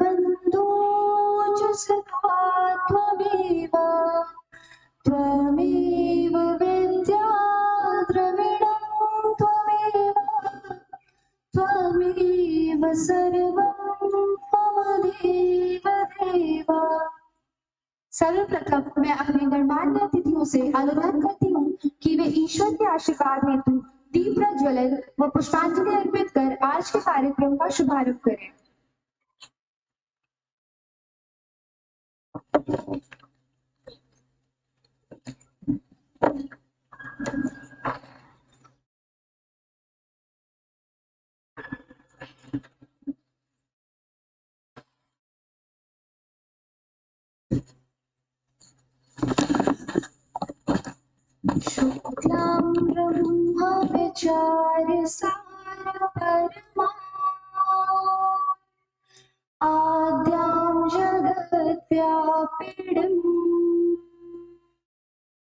बन्धो च सखा त्वमेव त्वमेव विद्या द्रविणं त्वमेव त्वमेव सर्वं मम देव देव। सर्वप्रथम मैं अपने गणमान्य अतिथियों से अनुरोध करती हूँ कि वे ईश्वर के आशीर्वाद हेतु दीप प्रज्वलन व पुष्पांजलि अर्पित कर आज के कार्यक्रम का शुभारंभ करें। शुक्लां ब्रह्म विचार्य सार परमा आद्यां जगद्व्यापिनीं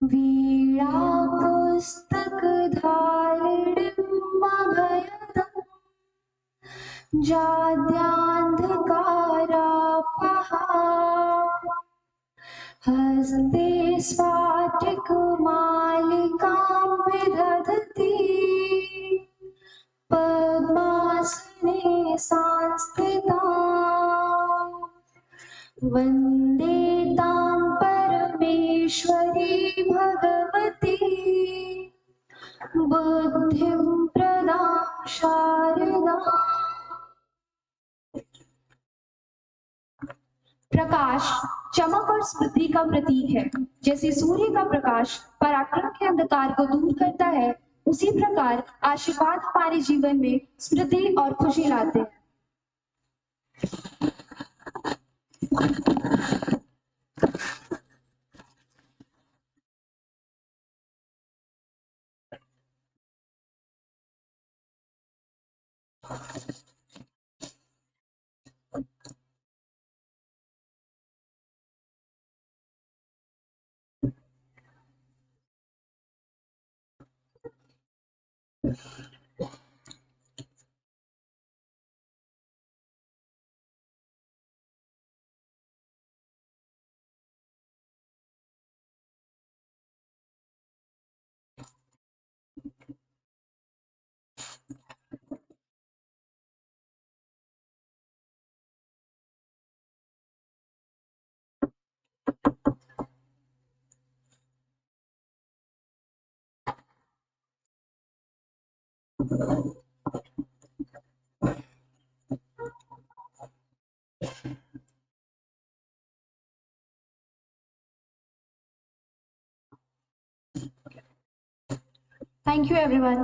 वीणापुस्तकधारिणीं अभयदं जाड्यान्धकारापहा हस्ते स्फाटिकमालिकां विदधती पद्मासने संस्थितां वन्दे तां परमेश्वरी भगवती बुद्धिं प्रदां शारदाम्। प्रकाश चमक और स्मृति का प्रतीक है। जैसे सूर्य का प्रकाश पराक्रम के अंधकार को दूर करता है, उसी प्रकार आशीर्वाद हमारे जीवन में स्मृति और खुशी लाते हैं। Thank you, everyone.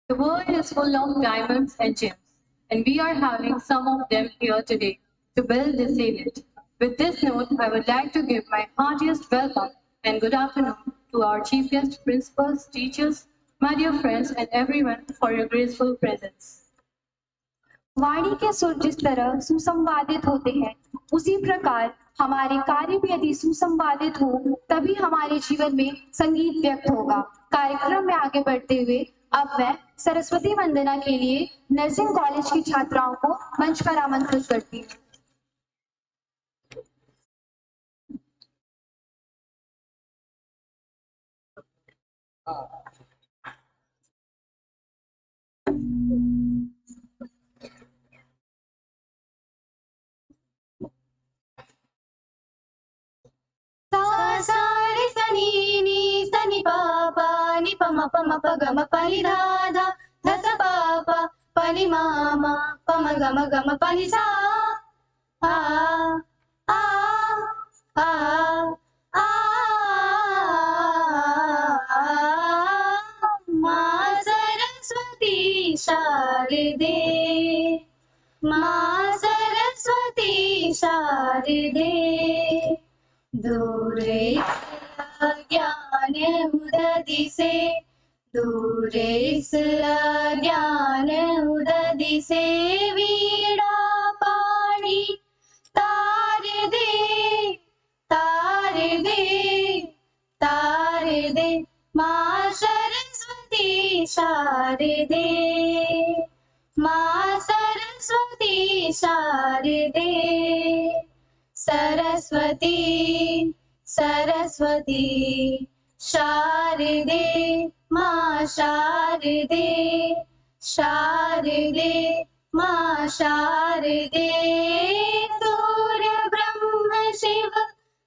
The world is full of diamonds and gems, and we are having some of them here today to build this event. With this note, I would like to give my heartiest welcome and good afternoon to our chief guests, principals, teachers, my dear friends, and everyone for your graceful presence. वाणी के सुर जिस तरह सुसंवादित होते हैं, उसी प्रकार हमारे कार्य भी यदि सुसंवादित हो, तभी हमारे जीवन में संगीत व्यक्त होगा। कार्यक्रम में आगे बढ़ते हुए अब मैं सरस्वती वंदना के लिए नर्सिंग कॉलेज की छात्राओं को मंच पर आमंत्रित करती हूँ। सारे सनी नी सनी पापा नि पम पम पगम पनि धाधा धस पापा पनि मामा पम गम गम पनि सा आ आ आ आ माँ सरस्वती शारदे माँ सरस्वती शारदे दूरे ज्ञान उददिसे दूरे ज्ञान उददिसे वीणा शारदे माँ सरस्वती शारदे सरस्वती सरस्वती शारदे माँ शारदे शारदे माँ शारदे सूर्य ब्रह्म शिव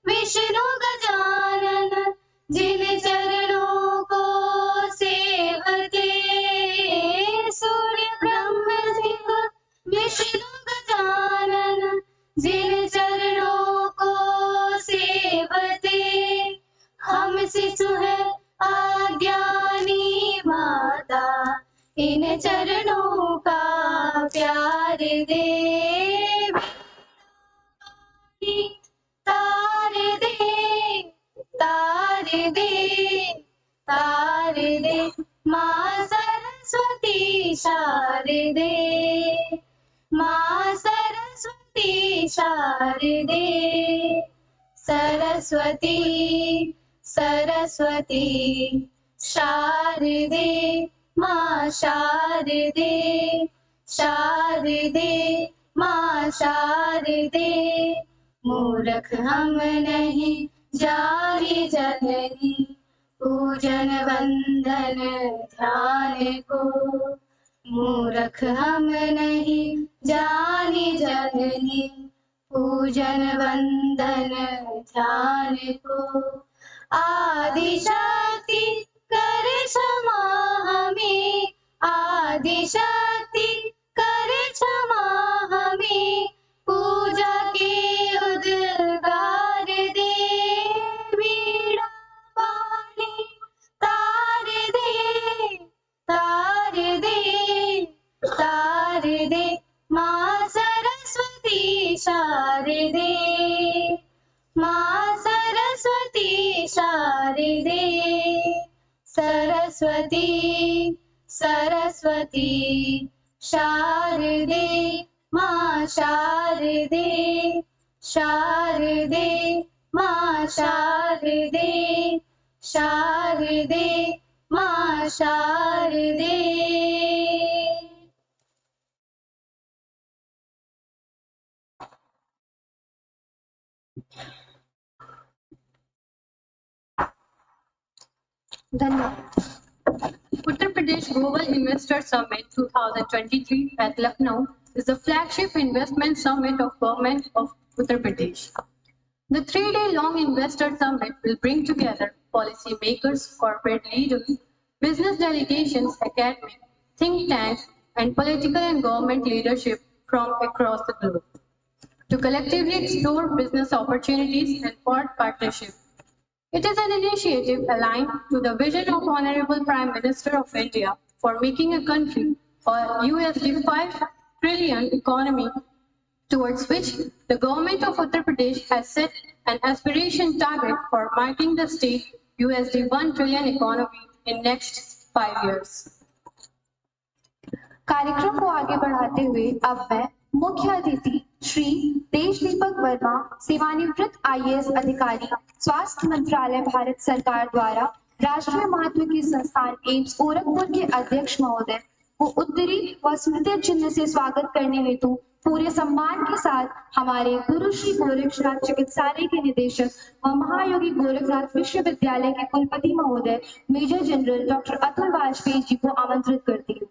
विष्णु गजानन जिन चरणों को सेवते सूर्य ब्रह्म शिव विष्णु गजानन जिन चरणों को सेवते हम शिशु है आज्ञानी माता इन चरणों का प्यार दे तार दे तार दे तार दे माँ सरस्वती शारदे माँ सरस्वती शारदे सरस्वती सरस्वती शारदे माँ शारदे शारदे माँ शारदे मूर्ख हम नहीं जारी जननी पूजन वंदन ध्यान को मूर्ख हम नहीं जानी जननी पूजन वंदन ध्यान को आदि शक्ति कर क्षमा हमें आदि शक्ति कर क्षमा हमें पूजा के उद्गार दे वीणा पानी तार दे तार दे तार दे माँ सरस्वती शारदे माँ सरस्वती शारदे सरस्वती सरस्वती शारदे माँ शारदे शारदे माँ शारदे शारदे माँ शारदे धन्यवाद। Uttar Pradesh Global Investor Summit 2023 at Lucknow is the flagship investment summit of Government of Uttar Pradesh. The three-day-long investor summit will bring together policymakers, corporate leaders, business delegations, academic, think tanks, and political and government leadership from across the globe to collectively explore business opportunities and forge partnership. It is an initiative aligned to the vision of Honorable Prime Minister of India for making a country a USD 5 trillion economy, towards which the government of Uttar Pradesh has set an aspiration target for making the state USD 1 trillion economy in next 5 years. कार्यक्रम को आगे बढ़ाते हुए अब मैं मुख्य अतिथि श्री तेज दीपक वर्मा, सेवानिवृत्त IAS अधिकारी, स्वास्थ्य मंत्रालय, भारत सरकार द्वारा राष्ट्रीय महत्व के संस्थान एम्स गोरखपुर के अध्यक्ष महोदय को उत्तरी व स्मृति चिन्ह से स्वागत करने हेतु पूरे सम्मान के साथ हमारे गुरु श्री गोरक्षनाथ चिकित्सालय के निदेशक व महायोगी गोरखनाथ विश्वविद्यालय के कुलपति महोदय major general doctor Atul Vajpayee ji को आमंत्रित करती हूँ।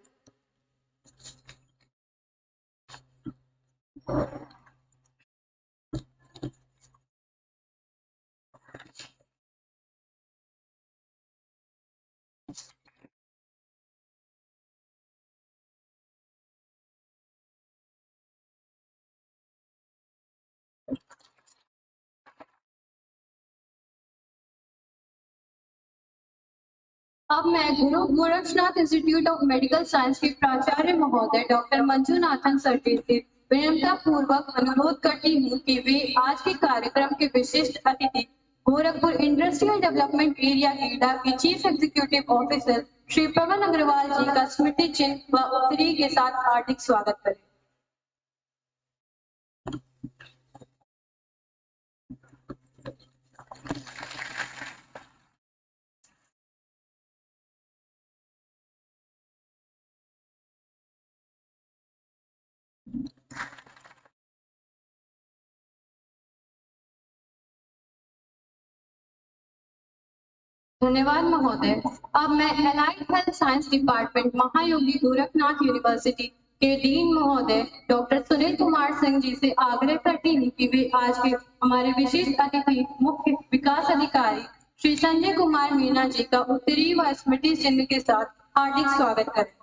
अब मैं Guru Gorakshnath institute of medical science के प्राचार्य महोदय डॉक्टर मंजुनाथन सर जी से विनम्रता पूर्वक अनुरोध करती हूँ कि वे आज के कार्यक्रम के विशिष्ट अतिथि गोरखपुर इंडस्ट्रियल डेवलपमेंट एरिया एडा के chief executive officer Shri Pawan Agarwal जी का स्मृति चिन्ह व उत्तरी के साथ हार्दिक स्वागत करें। धन्यवाद महोदय। अब मैं एलाइड हेल्थ साइंस डिपार्टमेंट महायोगी गोरखनाथ यूनिवर्सिटी के डीन महोदय डॉक्टर सुनील कुमार सिंह जी से आग्रह करती हूँ कि वे आज के हमारे विशिष्ट अतिथि मुख्य विकास अधिकारी श्री संजय कुमार मीना जी का उत्तरीय व स्मृति चिन्ह के साथ हार्दिक स्वागत करें।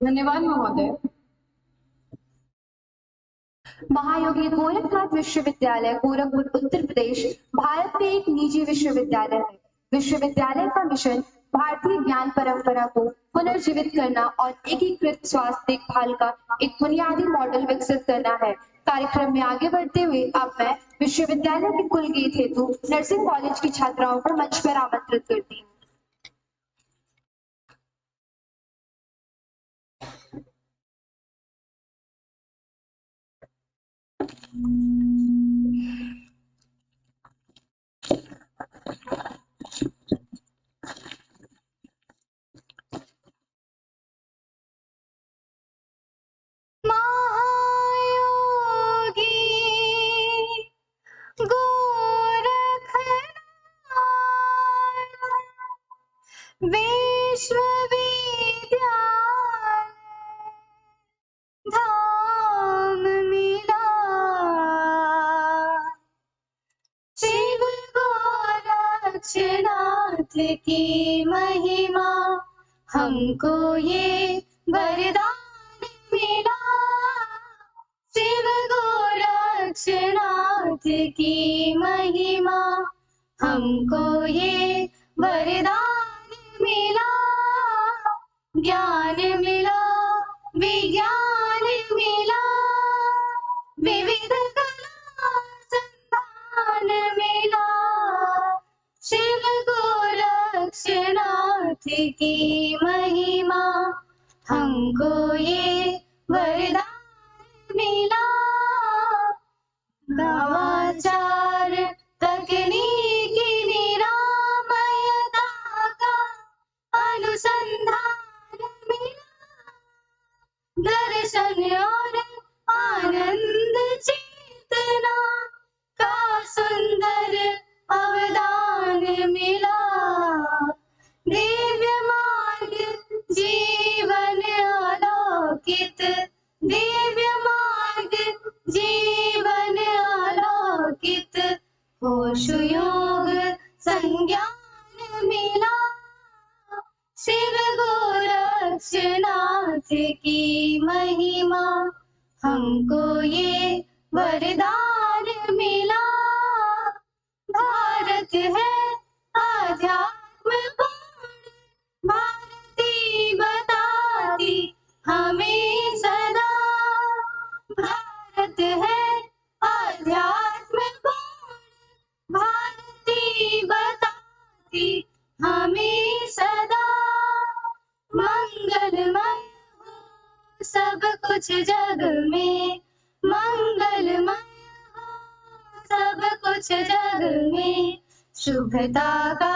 धन्यवाद महोदय। महायोगी गोरखनाथ विश्वविद्यालय गोरखपुर उत्तर प्रदेश भारत में एक निजी विश्वविद्यालय है। विश्वविद्यालय का मिशन भारतीय ज्ञान परंपरा को पुनर्जीवित करना और एकीकृत स्वास्थ्य देखभाल का एक बुनियादी मॉडल विकसित करना है। कार्यक्रम में आगे बढ़ते हुए अब मैं विश्वविद्यालय के कुलगीत हेतु नर्सिंग कॉलेज की छात्राओं को मंच पर आमंत्रित करती हूँ। धाम मिला शिव गोरक्षनाथ की महिमा हमको ये वरदान मिला। शिव गोरक्षनाथ की महिमा हमको ये वरदान मिला। ज्ञान मिला विज्ञान मिला विविध कला संधान मिला। शिव गोरक्षनाथ की महिमा हमको ये वरदान मिला। नवाचार तकनीकी निरामयता का अनुसंधान मिला। दर्शन और आनंद चेतना का सुंदर अवदान मिला। दिव्य मार्ग जीवन अलौकित दिव्य मार्ग जीवन अलौकित होश योग संज्ञान मिला। शिव गोरक्षनाथ की महिमा हमको ये वरदान मिला। भारत है आध्यात्म पूर्ण भारती बताती हमें सदा। भारत है आध्यात्म पूर्ण भारती बताती हमें सदा। मंगलमय हो सब कुछ जग में मंगलमय हो सब कुछ जग में शुभता का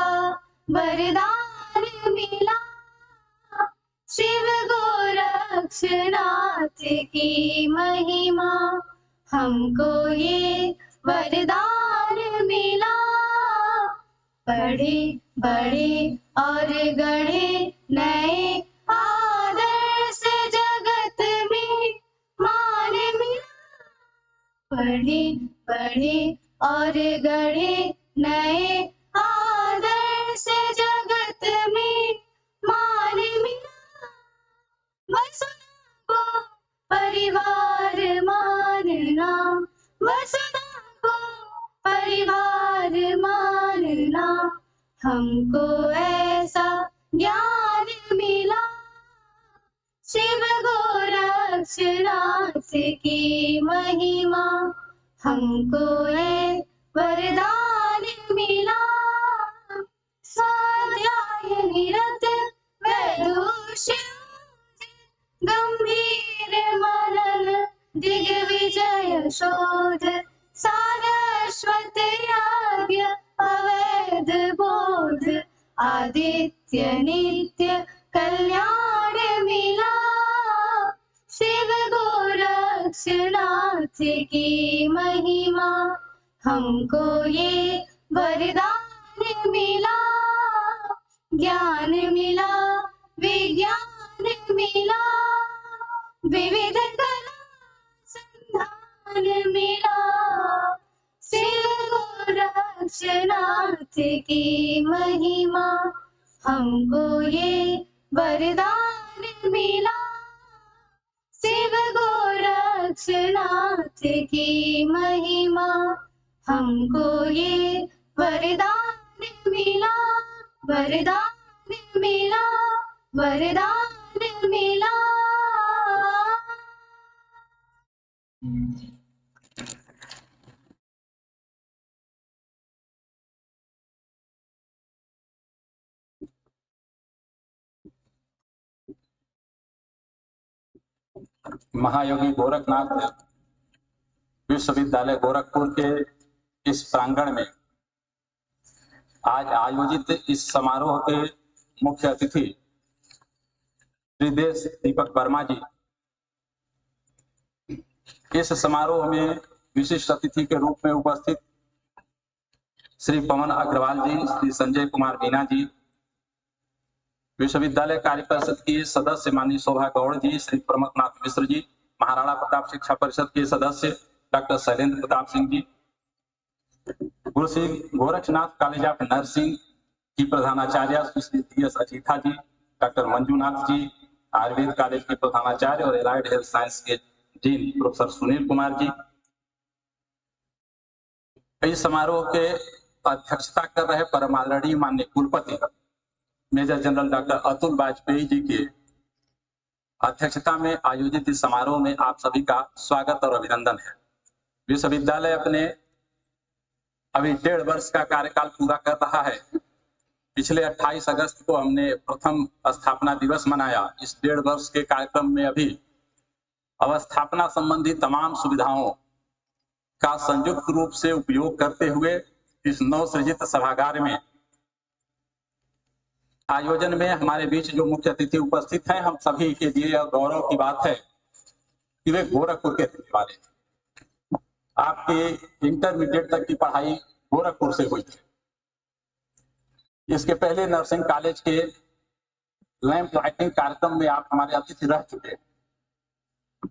वरदान मिला। शिव गोरक्षनाथ की महिमा हमको ये वरदान मिला। बढ़े बढ़े और गढ़े नए आदर्श जगत में मान मिला। बढ़े बढ़े और गढ़े नए आदर्श जगत में मान मिला। वसुधा को परिवार मानना वसुधा को परिवार मानना हमको ऐसा ज्ञान मिला। शिव गोरक्षनाथ की महिमा हमको ये वरदान मिला। स्वाध्याय निरत वैदुष्य गंभीर मनन दिग्विजय शोध सारस्वत याज्ञ अवैध बोध आदित्य नित्य कल्याण मिला शिव गोरक्षनाथ की महिमा हमको ये वरदान मिला ज्ञान मिला विज्ञान मिला विविध कला संधान मिला शिव गोरक्षनाथ की महिमा हमको ये वरदान मिला शिव गोरक्षनाथ की महिमा हमको ये वरदान मिला वरदान मिला वरदान मिला। महायोगी गोरखनाथ विश्वविद्यालय गोरखपुर के इस प्रांगण में आज आयोजित इस समारोह के मुख्य अतिथि श्री देश दीपक वर्मा जी, इस समारोह में विशिष्ट अतिथि के रूप में उपस्थित श्री पवन अग्रवाल जी, श्री संजय कुमार मीना जी, विश्वविद्यालय कार्य परिषद की सदस्य माननीय शोभा गौड़ जी, श्री प्रमथनाथ मिश्र जी, महाराणा प्रताप शिक्षा परिषद के सदस्य doctor Shailendra Pratap Singh ji, Guru Shri Gorakhnath college of nursing की प्रधानाचार्य श्री DS अजीथा जी, डॉक्टर मंजूनाथ जी, आयुर्वेद कॉलेज के प्रधानाचार्य और एलाइड हेल्थ साइंस के डीन प्रोफेसर सुनील कुमार जी। इस समारोह के अध्यक्षता कर रहे परम आदरणीय माननीय कुलपति major general doctor Atul Vajpayee ji के अध्यक्षता में आयोजित इस समारोह में आप सभी का स्वागत और अभिनंदन है। विश्वविद्यालय अपने अभी 1.5 वर्ष का कार्यकाल पूरा कर रहा है। पिछले 28 अगस्त को हमने प्रथम स्थापना दिवस मनाया। इस 1.5 वर्ष के कार्यक्रम में अभी अवस्थापना संबंधी तमाम सुविधाओं का संयुक्त रूप से उपयोग करते हुए इस नवसृजित सभागार में आयोजन में हमारे बीच जो मुख्य अतिथि उपस्थित हैं, हम सभी के लिए गौरव की बात है कि वे गोरखपुर के रहने वाले हैं। आपके इंटरमीडिएट तक की पढ़ाई गोरखपुर से हुई थी। इसके पहले नर्सिंग कॉलेज के लैंप लाइटिंग कार्यक्रम में आप हमारे अतिथि रह चुके हैं।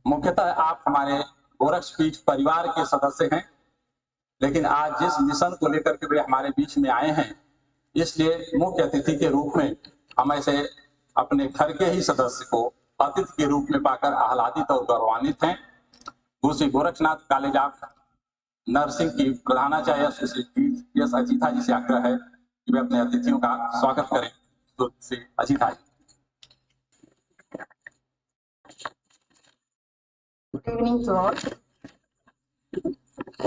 मुख्यतः आप हमारे गोरक्षपीठ परिवार के सदस्य हैं, लेकिन आज जिस मिशन को लेकर के वे हमारे बीच में आए हैं, इसलिए मुख्य अतिथि के रूप में हम ऐसे अपने घर के ही सदस्य को अतिथि के रूप में पाकर आह्लादित और गौरवान्वित हैं। गुरु Shri Gorakhnath college of nursing की प्रधानाचार्य श्री DS अजीथा जी से आग्रह है कि वे अपने अतिथियों का स्वागत करें। तो श्री अजीथा जी। Good evening to all.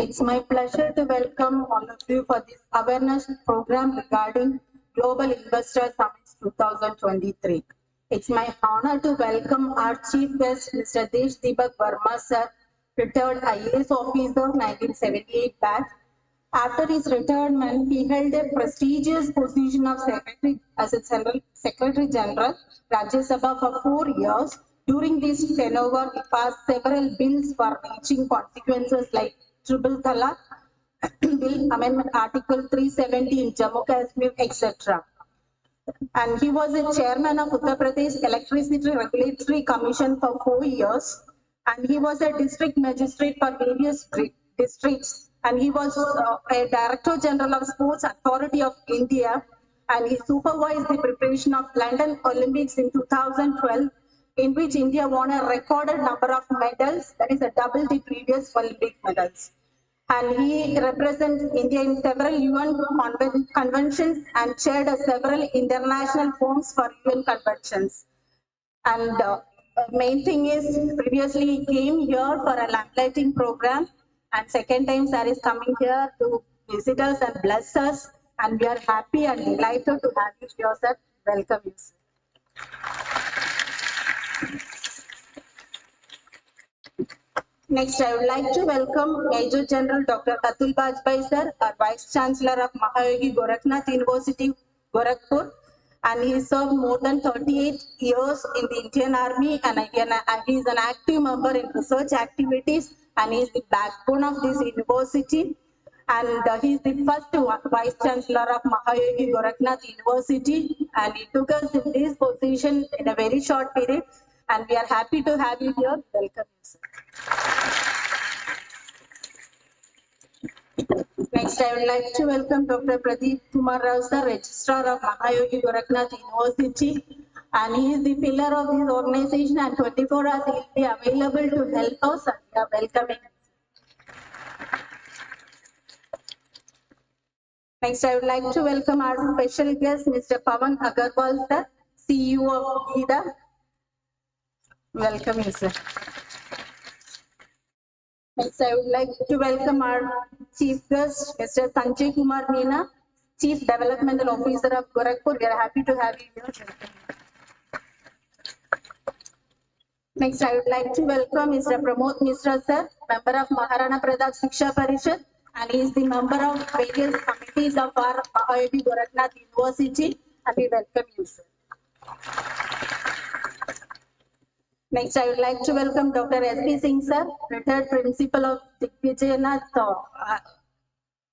It's my pleasure to welcome all of you for this awareness program regarding Global Investor Summit 2023. It's my honor to welcome our chief guest, Mr. Desh Deepak Verma, sir, retired IAS officer, 1978 batch. After his retirement, he held a prestigious position of secretary as a Secretary General, Rajya Sabha for 4 years. During this tenure, he passed several bills for reaching consequences like Triple Talaq, Bill Amendment Article 370 in Jammu Kashmir, etc. And he was a chairman of Uttar Pradesh Electricity Regulatory Commission for 4 years. And he was a district magistrate for various districts. And he was a Director General of Sports Authority of India. And he supervised the preparation of London Olympics in 2012, in which India won a recorded number of medals, that is double the previous Olympic medals. And he represents India in several UN conventions and chaired several international forums for UN conventions. And main thing is, previously he came here for a lamplighting program, and second time sir is coming here to visit us and bless us, and we are happy and delighted to have you here, sir. Welcome you, sir. Next, I would like to welcome Major General Dr. Atul Bajpai sir, our Vice Chancellor of Mahayogi Gorakhnath University, Gorakhpur, and he served more than 38 years in the Indian Army, and he is an active member in research activities, and he is the backbone of this university. And he is the first Vice Chancellor of Mahayogi Gorakhnath University, and he took us in this position in a very short period, and we are happy to have you here. Welcome, sir. Next, I would like to welcome Dr. Pradeep Kumar Rao sir, Registrar of Mahayogi Gorakhnath University, and he is the pillar of this organization, and 24 hours he will be available to help us, and we are welcoming him. Next, I would like to welcome our special guest, Mr. Pawan Agarwal sir, CEO of GIDA. Welcome you, sir. Next, I would like to welcome our chief guest, Mr. Sanjay Kumar Meena, Chief Developmental Officer of Gorakhpur. We are happy to have you here. Next, I would like to welcome Mr. Pramod Mishra sir, member of Maharana Pratap Shiksha Parishad, and he is the member of various committees of our Mahayogi Gorakhnath University, and we welcome you, sir. Next, I would like to welcome Dr. S.P. Singh sir, retired principal of Digvijayanath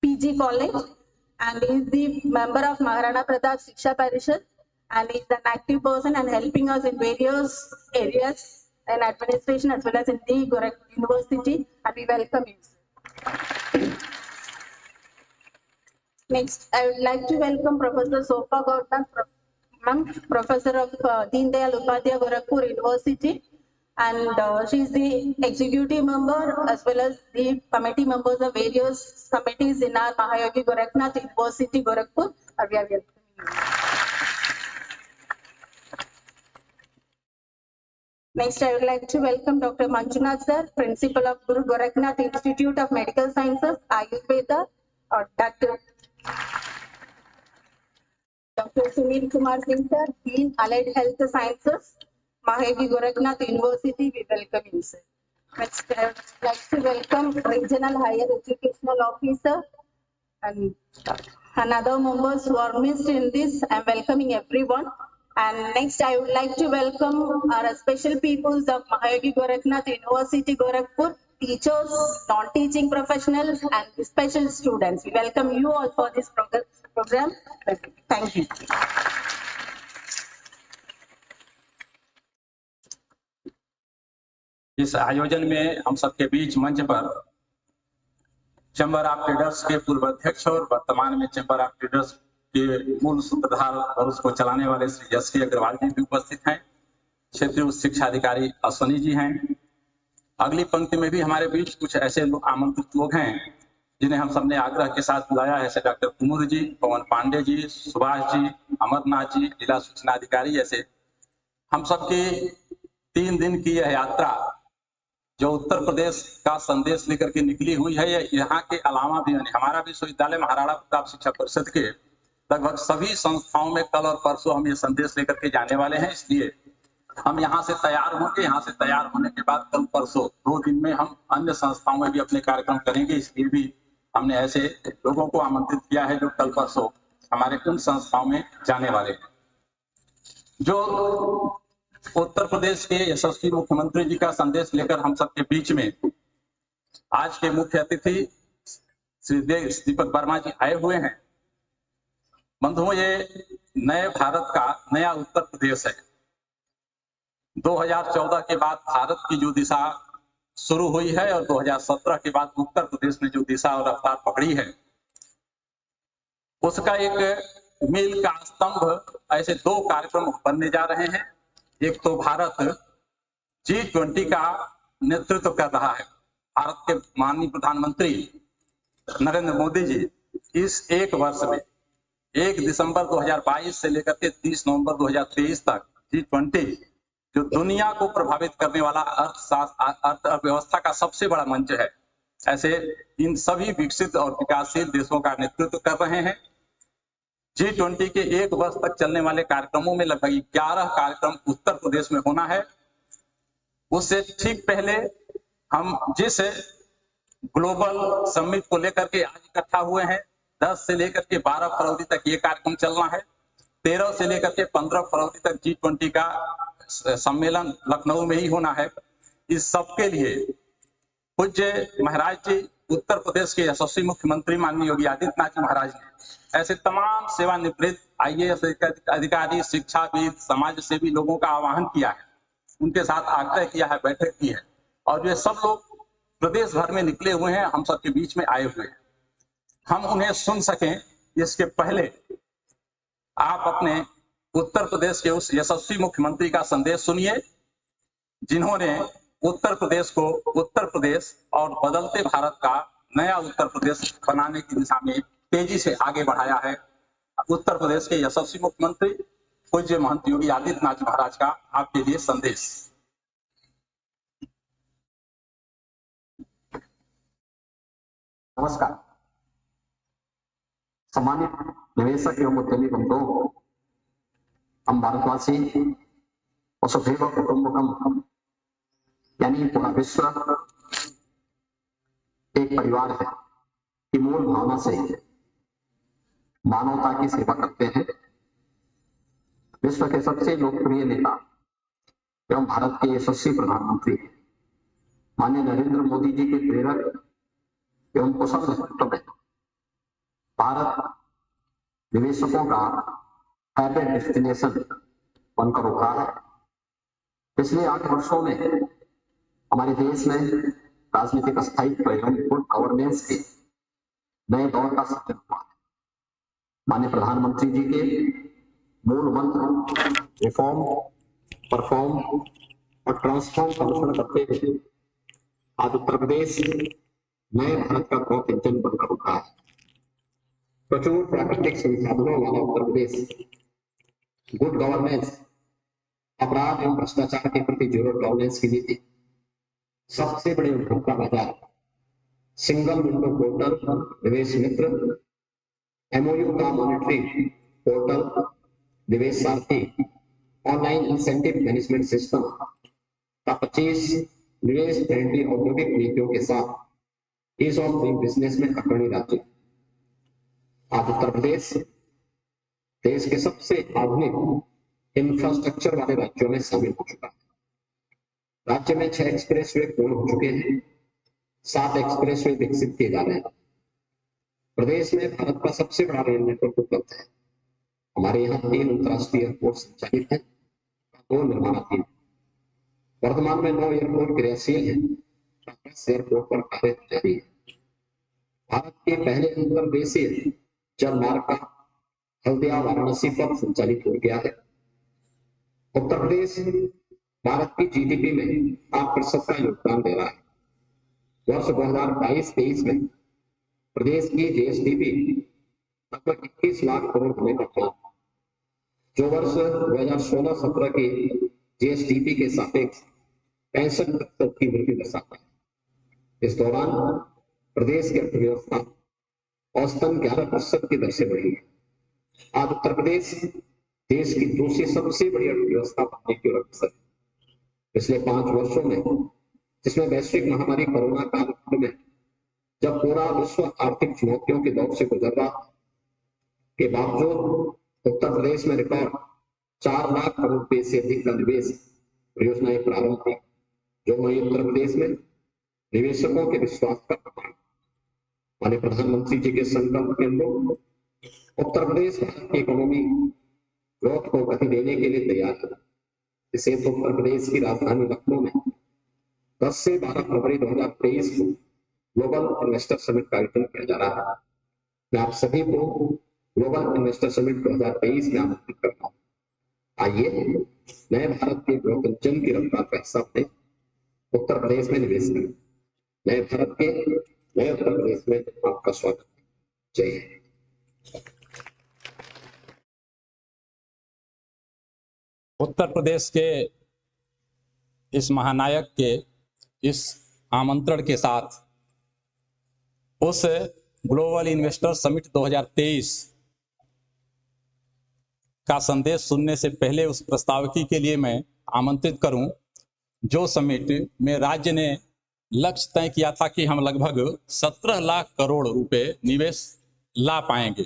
PG College, and he is the member of Maharana Pratap Shiksha Parishad, and he is an active person and helping us in various areas in administration as well as in the Gorakhpur University, and we welcome you, sir. Next, I would like to welcome Professor Sofa Gautam, Professor of Deen Dayal Upadhyaya Gorakhpur University, and she is the executive member as well as the committee members of various committees in our Mahayogi Gorakhnath University Gorakhpur. We are welcoming you. Next, I would like to welcome Dr. Manjunath sir, Principal of Guru Gorakhnath Institute of Medical Sciences, Ayurveda, or Dr. Sunil Kumar Singh sir, Dean Allied Health Sciences, Mahayogi Gorakhnath University. We welcome you, sir. Next, I would like to welcome Regional Higher Educational Officer and other members who are missed in this. I am welcoming everyone. And next, I would like to welcome our special peoples of Mahayogi Gorakhnath University Gorakhpur, teachers, non-teaching professionals, and special students. We welcome you all for this program. Thank you. इस आयोजन में हम सबके बीच मंच पर chamber of traders के पूर्व अध्यक्ष और वर्तमान में चैम्बर ऑफ ट्रेडर्स के मूल सूत्रधार और उसको चलाने वाले श्री यश अग्रवाल जी भी उपस्थित हैं। क्षेत्रीय उच्च शिक्षा अधिकारी अश्वनी जी हैं। अगली पंक्ति में भी हमारे बीच कुछ ऐसे आमंत्रित लोग हैं जिन्हें हम सबने आग्रह के साथ बुलाया है, जैसे डॉक्टर कुमुर जी, पवन पांडे जी, सुभाष जी, अमरनाथ जी, जिला सूचना अधिकारी। ऐसे हम सबकी 3 दिन की यह यात्रा जो उत्तर प्रदेश का संदेश लेकर के निकली हुई है, यहाँ के अलावा भी हमारा विश्वविद्यालय महाराणा प्रताप शिक्षा परिषद के लगभग सभी संस्थाओं में कल और परसों हम ये संदेश लेकर के जाने वाले हैं। इसलिए हम यहाँ से तैयार होंगे। यहाँ से तैयार होने के बाद कल परसों 2 दिन में हम अन्य संस्थाओं में भी अपने कार्यक्रम करेंगे। इसलिए भी हमने ऐसे लोगों को आमंत्रित किया है जो कल परसों हमारे उन संस्थाओं में जाने वाले हैं। जो उत्तर प्रदेश के यशस्वी मुख्यमंत्री जी का संदेश लेकर हम सबके बीच में आज के मुख्य अतिथि श्री दीपक वर्मा जी आए हुए हैं। बंधुओं, ये नए भारत का नया उत्तर प्रदेश है। 2014 के बाद भारत की जो दिशा शुरू हुई है और 2017 के बाद उत्तर प्रदेश ने जो दिशा और रफ्तार पकड़ी है, उसका एक मील का स्तंभ ऐसे 2 कार्यक्रम बनने जा रहे हैं। एक तो भारत G20 का नेतृत्व कर रहा है। भारत के माननीय प्रधानमंत्री नरेंद्र मोदी जी इस 1 वर्ष में 1 दिसंबर 2022 से लेकर के 30 नवंबर 2023 तक G20 जो दुनिया को प्रभावित करने वाला अर्थव्यवस्था का सबसे बड़ा मंच है, ऐसे इन सभी विकसित और विकासशील देशों का नेतृत्व कर रहे हैं। G20 के 1 वर्ष तक चलने वाले कार्यक्रमों में लगभग 11 कार्यक्रम उत्तर प्रदेश में होना है। उससे ठीक पहले हम जिस ग्लोबल समिट को लेकर के आज इकट्ठा हुए हैं, 10 से लेकर के 12 फरवरी तक ये कार्यक्रम चलना है। 13 से लेकर के 15 फरवरी तक G20 का सम्मेलन लखनऊ में ही होना है। इस सब के लिए पूज्य महाराज जी, उत्तर प्रदेश के यशस्वी मुख्यमंत्री माननीय योगी आदित्यनाथ जी महाराज ने ऐसे तमाम सेवानिवृत्त IAS अधिकारी, शिक्षाविद, समाज सेवी लोगों का आह्वान किया है, उनके साथ आग्रह किया है, बैठक की है, और ये सब लोग प्रदेश भर में निकले हुए हैं, हम सबके बीच में आए हुए हैं। हम उन्हें सुन सकें इसके पहले आप अपने उत्तर प्रदेश के उस यशस्वी मुख्यमंत्री का संदेश सुनिए, जिन्होंने उत्तर प्रदेश को उत्तर प्रदेश और बदलते भारत का नया उत्तर प्रदेश बनाने की दिशा में तेजी से आगे बढ़ाया है। उत्तर प्रदेश के यशस्वी मुख्यमंत्री पूज्य महंत योगी आदित्यनाथ महाराज का आपके लिए संदेश। नमस्कार। सम्मानित निवेशक एवं उद्यमी बंधुओं, हम भारतवासी वसुधैव कुटुंबकम यानी पूरा विश्व एक परिवार है की मूल भावना से मानवता की सेवा करते हैं। विश्व के सबसे लोकप्रिय नेता एवं भारत के यशस्वी प्रधानमंत्री माननीय नरेंद्र मोदी जी के प्रेरक एवं कुशल नेतृत्व में भारत निवेशकों का फेवरेट डेस्टिनेशन बनकर उभरा है। पिछले 8 वर्षों में हमारे देश में राजनीतिक स्थायित्व एवं गुड गवर्नेंस के नए दौर का सृजन हुआ है। माननीय प्रधानमंत्री जी के मूल मंत्र रिफॉर्म, परफॉर्म और ट्रांसफॉर्म का अनुसरण करते हुए आज उत्तर प्रदेश नए भारत का ग्रोथ इंजन बनकर उठा है। प्रचुर प्राकृतिक संसाधनों वाला उत्तर प्रदेश, गुड गवर्नेंस, अपराध एवं भ्रष्टाचार के प्रति जीरो टॉलरेंस की नीति, सबसे बड़े उपभोक्ता बाजार, सिंगल विंडो पोर्टल, निवेश मित्र, MOU का मॉनिटरिंग पोर्टल, निवेश सारथी, ऑनलाइन इंसेंटिव मैनेजमेंट सिस्टम का 25 निवेश फ्रेंडली औद्योगिक नीतियों के साथ ईज ऑफ डूइंग बिजनेस में अग्रणी राज्य। आज उत्तर प्रदेश देश के सबसे आधुनिक इंफ्रास्ट्रक्चर वाले राज्यों में शामिल हो चुका है। राज्य में 6 एक्सप्रेसवे पूर्ण हो चुके हैं, 7 एक्सप्रेसवे विकसित किए जा रहे हैं। प्रदेश में भारत का सबसे बड़ा रेल नेटवर्क उपलब्ध है। हमारे यहाँ 3 अंतर्राष्ट्रीय एयरपोर्ट संचालित हैं, 2 निर्माणाधीन। वर्तमान में 9 एयरपोर्ट क्रियाशील हैं, 10 एयरपोर्ट पर कार्य जारी है। भारत के पहले अंतर्देशीय जलमार्ग का हल्दिया वाराणसी पर संचालित हो गया है। उत्तर प्रदेश भारत की GDP में 8% का योगदान दे रहा है। वर्ष 2022-23 में प्रदेश की GSDP लगभग 21 लाख करोड़ होने का था, जो वर्ष 2016-17 की GSDP के सापेक्ष 65% की वृद्धि दर्शाता है। इस दौरान प्रदेश की अर्थव्यवस्था औसतन 11% की दर से बढ़ी है। आज उत्तर प्रदेश देश की दूसरी सबसे बड़ी अर्थव्यवस्था बनने की ओर अग्रसर है। पिछले 5 वर्षों में, जिसमें वैश्विक महामारी कोरोना काल में जब पूरा विश्व आर्थिक चुनौतियों के दौर से गुजर रहा के बावजूद उत्तर प्रदेश में रिकॉर्ड 4 लाख करोड़ रुपए से अधिक का निवेश परियोजनाएं प्रारंभ हुई, जो वही उत्तर प्रदेश में निवेशकों के विश्वास का प्रमाण। माननीय प्रधानमंत्री जी के संकल्प के अनुरूप उत्तर प्रदेश भारत की इकोनॉमी ग्रोथ को गति देने के लिए तैयार है। इसे उत्तर प्रदेश की राजधानी लखनऊ में 10 से 12 फरवरी 2023 को ग्लोबल इन्वेस्टर समिट का आयोजन किया जा रहा है। मैं आप सभी को ग्लोबल इन्वेस्टर समिट 2023 में आमंत्रित करता हूँ। आइए नए भारत के ग्रोथ इंजन की रफ्तार का हिस्सा बने, उत्तर प्रदेश में निवेश करें। नए भारत के नए उत्तर प्रदेश में आपका स्वागत। जय हिंद। उत्तर प्रदेश के इस महानायक के इस आमंत्रण के साथ उस ग्लोबल इन्वेस्टर समिट 2023 का संदेश सुनने से पहले उस प्रस्तावकी के लिए मैं आमंत्रित करूं, जो समिट में राज्य ने लक्ष्य तय किया था कि हम लगभग 17 लाख करोड़ रुपए निवेश ला पाएंगे।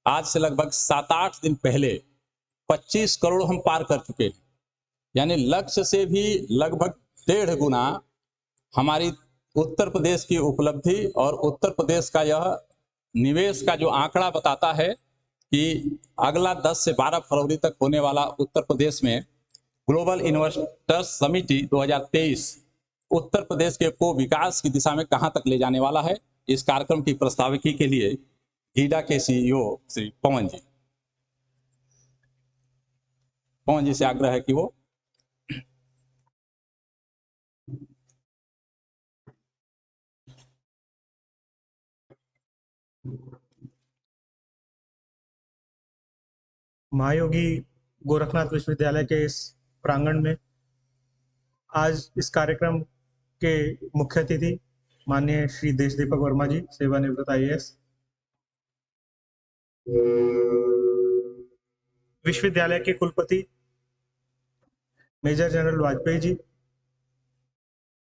आज से लगभग 7-8 दिन पहले 25 करोड़ हम पार कर चुके हैं। यानी लक्ष्य से भी लगभग 1.5 गुना हमारी उत्तर प्रदेश की उपलब्धि और उत्तर प्रदेश का यह निवेश का जो आंकड़ा बताता है कि अगला 10 से 12 फरवरी तक होने वाला उत्तर प्रदेश में ग्लोबल इन्वेस्टर्स समिति 2023 उत्तर प्रदेश को विकास की दिशा में कहां तक ले जाने वाला है। इस कार्यक्रम की प्रस्ताविकी के लिए गीडा के सीईओ श्री पवन जी से आग्रह है कि वो महायोगी गोरखनाथ विश्वविद्यालय के इस प्रांगण में आज इस कार्यक्रम के मुख्य अतिथि माननीय श्री देशदीपक वर्मा जी, सेवानिवृत्त IAS, विश्वविद्यालय के कुलपति मेजर जनरल वाजपेयी जी,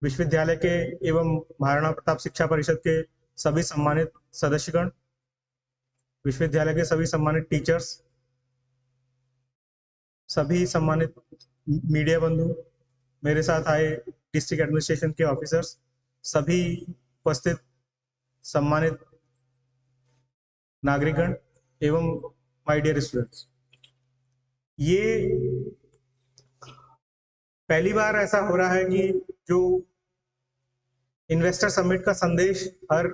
विश्वविद्यालय के एवं महाराणा प्रताप शिक्षा परिषद के सभी सम्मानित सदस्यगण, विश्वविद्यालय के सभी सम्मानित टीचर्स, सभी सम्मानित मीडिया बंधु, मेरे साथ आए डिस्ट्रिक्ट एडमिनिस्ट्रेशन के ऑफिसर्स, सभी उपस्थित सम्मानित नागरिकगण एवं माय डियर स्टूडेंट्स। ये पहली बार ऐसा हो रहा है कि जो इन्वेस्टर समिट का संदेश हर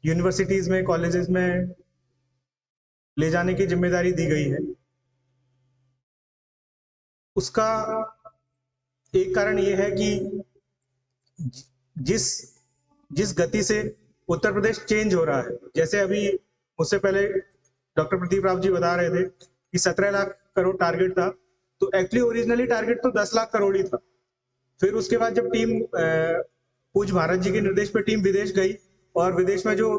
यूनिवर्सिटीज में, कॉलेजेस में ले जाने की जिम्मेदारी दी गई है। उसका एक कारण ये है कि जिस गति से उत्तर प्रदेश चेंज हो रहा है, जैसे अभी मुझसे पहले डॉक्टर प्रदीप राव जी बता रहे थे कि 17 लाख करोड़ टारगेट था, तो एक्चुअली ओरिजिनली टारगेट तो 10 लाख करोड़ ही था। फिर उसके बाद जब टीम पूज्य भारत जी के निर्देश पे टीम विदेश गई और विदेश में जो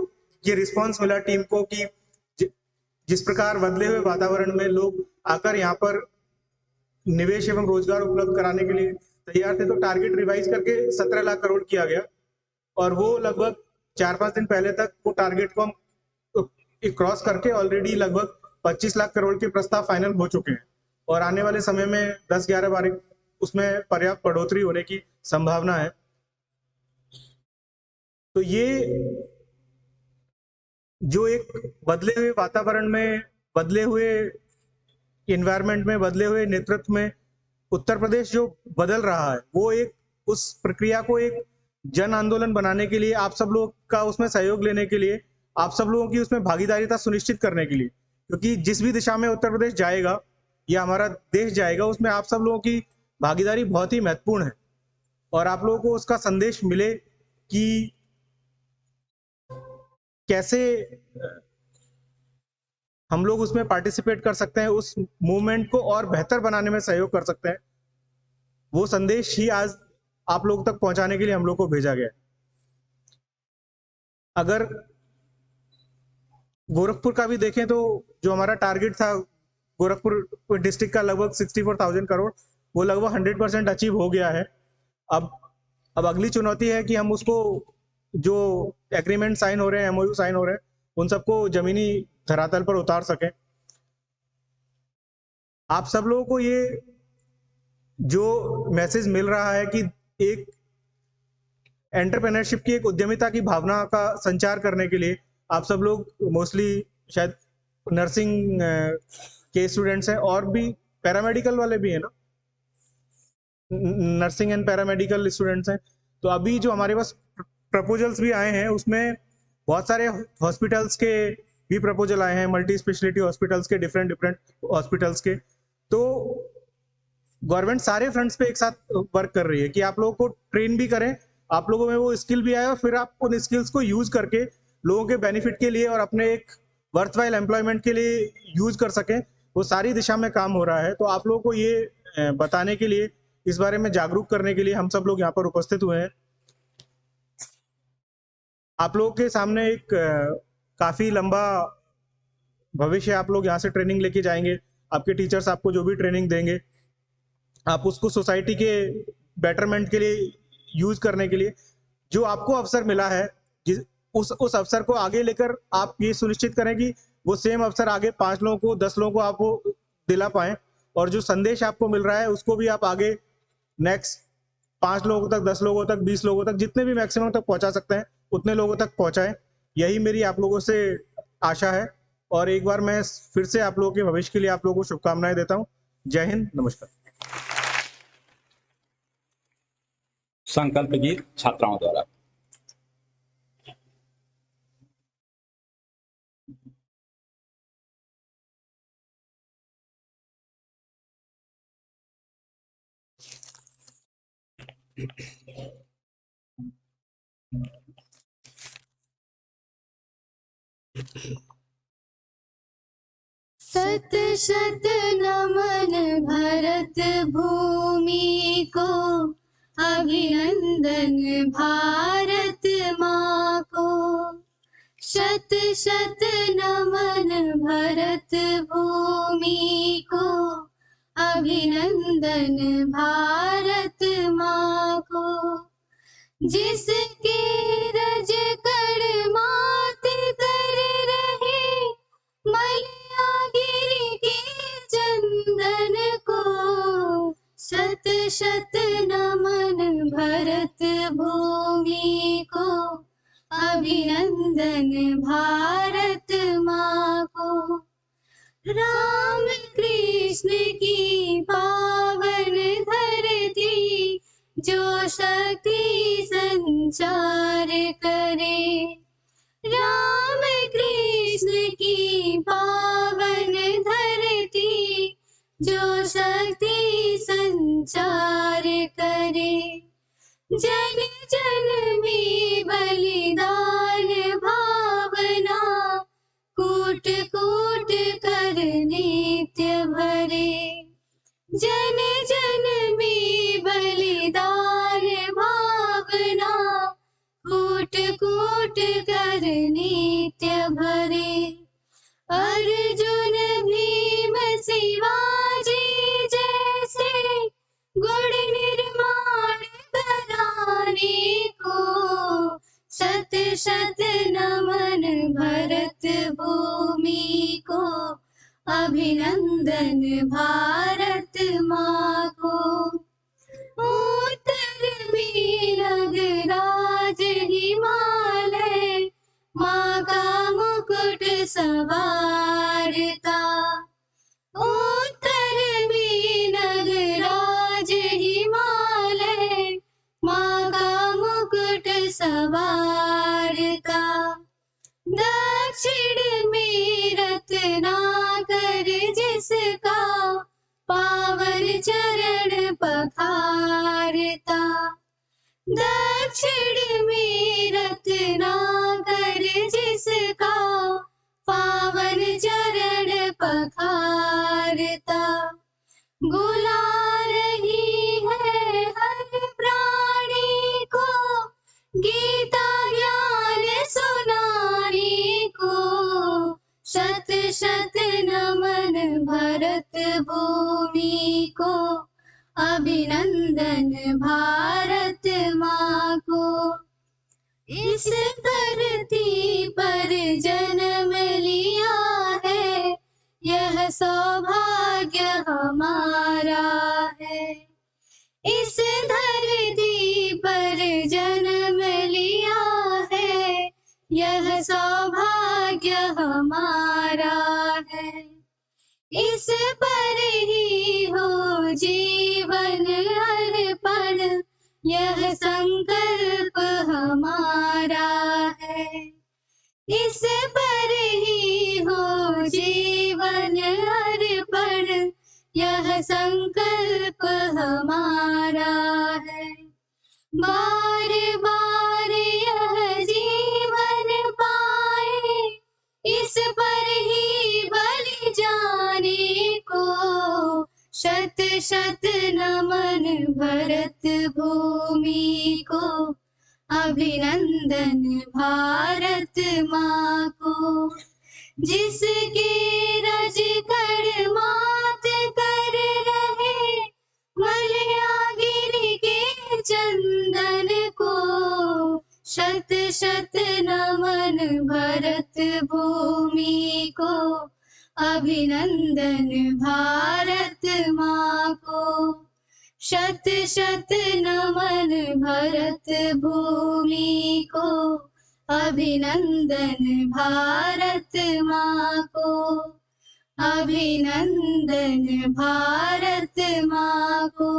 ये रिस्पांस मिला टीम को कि जिस प्रकार बदले हुए वातावरण में लोग आकर यहाँ पर निवेश एवं रोजगार उपलब्ध कराने के लिए तैयार थे, तो टारगेट रिवाइज करके 17 लाख करोड़ किया गया और वो लगभग 4-5 दिन पहले तक वो टारगेट को हम क्रॉस करके ऑलरेडी लगभग 25 लाख करोड़ के प्रस्ताव फाइनल हो चुके हैं और आने वाले समय में 10-11 बार उसमें पर्याप्त बढ़ोतरी होने की संभावना है। तो ये जो एक बदले हुए वातावरण में, बदले हुए एनवायरनमेंट में, बदले हुए नेतृत्व में उत्तर प्रदेश जो बदल रहा है, वो एक उस प्रक्रिया को एक जन आंदोलन बनाने के लिए, आप सब लोग का उसमें सहयोग लेने के लिए, आप सब लोगों की उसमें भागीदारिता सुनिश्चित करने के लिए, क्योंकि जिस भी दिशा में उत्तर प्रदेश जाएगा या हमारा देश जाएगा, उसमें आप सब लोगों की भागीदारी बहुत ही महत्वपूर्ण है और आप लोगों को उसका संदेश मिले कि कैसे हम लोग उसमें पार्टिसिपेट कर सकते हैं, उस मूवमेंट को और बेहतर बनाने में सहयोग कर सकते हैं। वो संदेश ही आज आप लोग तक पहुंचाने के लिए हम लोग को भेजा गया है। अगर गोरखपुर का भी देखें तो जो हमारा टारगेट था गोरखपुर डिस्ट्रिक्ट का लगभग 64,000 करोड़, वो लगभग 100% अचीव हो गया है। अब अगली चुनौती है कि हम उसको जो एग्रीमेंट साइन हो रहे हैं, MOU साइन हो रहे हैं, उन सबको जमीनी धरातल पर उतार सकें। आप सब लोगों को ये जो मैसेज मिल रहा है कि एक एंटरप्रेन्योरशिप की, एक उद्यमिता की भावना का संचार करने के लिए आप सब लोग मोस्टली शायद नर्सिंग के स्टूडेंट्स हैं और भी पैरामेडिकल वाले भी हैं ना, नर्सिंग एंड पैरामेडिकल स्टूडेंट्स हैं। तो अभी जो हमारे पास प्रपोजल्स भी आए हैं उसमें बहुत सारे हॉस्पिटल्स के भी प्रपोजल आए हैं, मल्टी स्पेशलिटी हॉस्पिटल्स के, डिफरेंट हॉस्पिटल्स के। तो गवर्नमेंट सारे फ्रंट्स पे एक साथ वर्क कर रही है कि आप लोगों को ट्रेन भी करें, आप लोगों में वो स्किल भी आए और फिर आप उन स्किल्स को यूज करके लोगों के बेनिफिट के लिए और अपने एक वर्थवाइल एम्प्लॉयमेंट के लिए यूज कर सकें। वो सारी दिशा में काम हो रहा है। तो आप लोगों को ये बताने के लिए, इस बारे में जागरूक करने के लिए हम सब लोग यहाँ पर उपस्थित हुए हैं। आप लोगों के सामने एक काफी लंबा भविष्य, आप लोग यहाँ से ट्रेनिंग लेके जाएंगे, आपके टीचर्स आपको जो भी ट्रेनिंग देंगे, आप उसको सोसाइटी के बेटरमेंट के लिए यूज करने के लिए जो आपको अवसर मिला है, उस अवसर को आगे लेकर आप ये सुनिश्चित करें कि वो सेम अवसर आगे 5 लोगों को, 10 लोगों को आपको दिला पाएं, और जो संदेश आपको मिल रहा है उसको भी आप आगे नेक्स्ट 5 लोगों तक, 10 लोगों तक, 20 लोगों तक, जितने भी मैक्सिमम तक पहुंचा सकते हैं उतने लोगों तक पहुंचाएं। यही मेरी आप लोगों से आशा है, और एक बार मैं फिर से आप लोगों के भविष्य के लिए आप लोगों को शुभकामनाएं देता हूं। जय हिंद, नमस्कार। संकल्प गीत छात्राओं द्वारा। शत शत नमन भरत भूमि को, अभिनंदन भारत माँ को। शत शत नमन भरत भूमि को, अभिनंदन भारत माँ को। जिसके रज कड़ मात कर रहे, मलयागिरी के चंदन को। शत शत नमन भरत भूमि को, अभिनंदन भारत माँ को। राम कृष्ण की पावन धरती, जो शक्ति संचार करे। राम कृष्ण की पावन धरती, जो शक्ति संचार करे। जन जन में बलिदान भावना, कूट कूट कर नित्य भरे। जन जन में बलिदान भावना, कूट कूट कर नित्य भरे। अर्जुन भीम शिवाजी जैसे, गुण निर्माण कराने को। शत शत नमन भरत भूमि को, अभिनंदन भारत माँ को। उत्तर में नगराज हिमालय, माँ का मुकुट संवारता। उत्तर में नगराज हिमालय, माँ का मुकुट संवारता। दक्षिण में रत्नाकर जिसका, पावन चरण पखारता। दक्षिण में रत्नाकर जिसका, पावन चरण पखारता। बुला रही है हर प्राणी को, गीता ज्ञान सुनाने को। शत शत नमन भरत भूमि को, अभिनंदन भारत माँ को। इस धरती पर जन्म लिया है, यह सौभाग्य हमारा है। इस धरती पर जन्म लिया है, यह सौभाग्य हमारा है। इस पर ही हो जीवन अर्पण, यह संकल्प हमारा है। इस पर ही हो जीवन अर्पण, यह संकल्प हमारा है। बार बार यह जीवन पाए, इस पर ही बलि जाने को। शत शत नमन भरत भूमि को, अभिनंदन भारत माँ को। जिसके रज कड़ मात कर रहे, मलयागिरी के चंदन शत नमन भरत भूमि को, अभिनंदन भारत माँ को। शत शत नमन भरत भूमि को, अभिनंदन भारत माँ को, अभिनंदन भारत माँ को,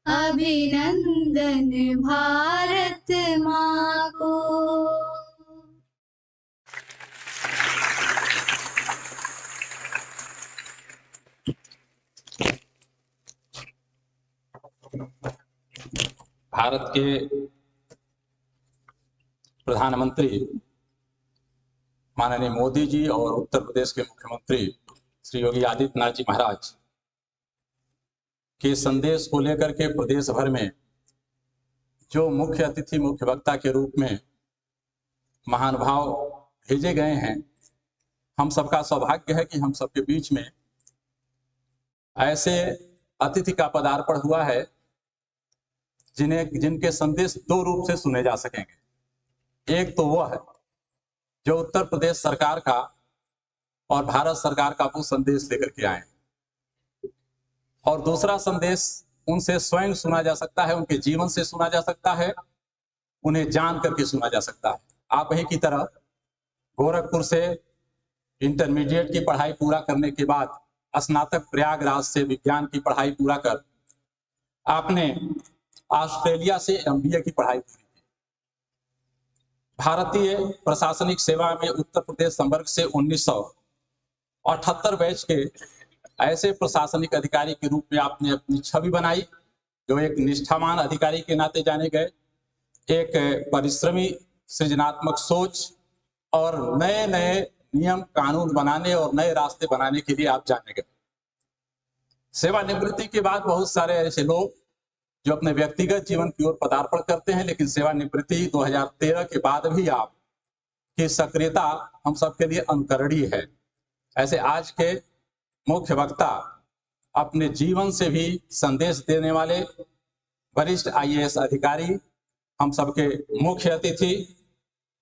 अभिनंदन भारत माँ को। भारत के प्रधानमंत्री माननीय मोदी जी और उत्तर प्रदेश के मुख्यमंत्री श्री योगी आदित्यनाथ जी महाराज के संदेश को लेकर के प्रदेश भर में जो मुख्य अतिथि मुख्य वक्ता के रूप में महानुभाव भेजे गए हैं, हम सबका सौभाग्य है कि हम सबके बीच में ऐसे अतिथि का पदार्पण हुआ है जिनके संदेश दो रूप से सुने जा सकेंगे। एक तो वह है जो उत्तर प्रदेश सरकार का और भारत सरकार का वो संदेश लेकर के आए, और दूसरा संदेश उनसे स्वयं सुना जा सकता है, उनके जीवन से सुना जा सकता है, उन्हें जान करके सुना जा सकता है। आप ही की तरह गोरखपुर से इंटरमीडिएट की पढ़ाई पूरा करने के बाद स्नातक प्रयागराज से विज्ञान की पढ़ाई पूरा कर आपने ऑस्ट्रेलिया से MBA की पढ़ाई पूरी की। भारतीय प्रशासनिक सेवा में उत्तर प्रदेश संवर्ग से 1978 बैच के ऐसे प्रशासनिक अधिकारी के रूप में आपने अपनी छवि बनाई, जो एक निष्ठावान अधिकारी के नाते जाने गए, एक परिश्रमी सृजनात्मक सोच और नए नए नियम कानून बनाने और नए रास्ते बनाने के लिए आप जाने गए। सेवानिवृत्ति के बाद बहुत सारे ऐसे लोग जो अपने व्यक्तिगत जीवन की ओर पदार्पण करते हैं, लेकिन सेवानिवृत्ति 2013 के बाद भी आपकी सक्रियता हम सबके लिए अनुकरणीय है। ऐसे आज के मुख्य वक्ता अपने जीवन से भी संदेश देने वाले वरिष्ठ IAS अधिकारी, हम सबके मुख्य अतिथि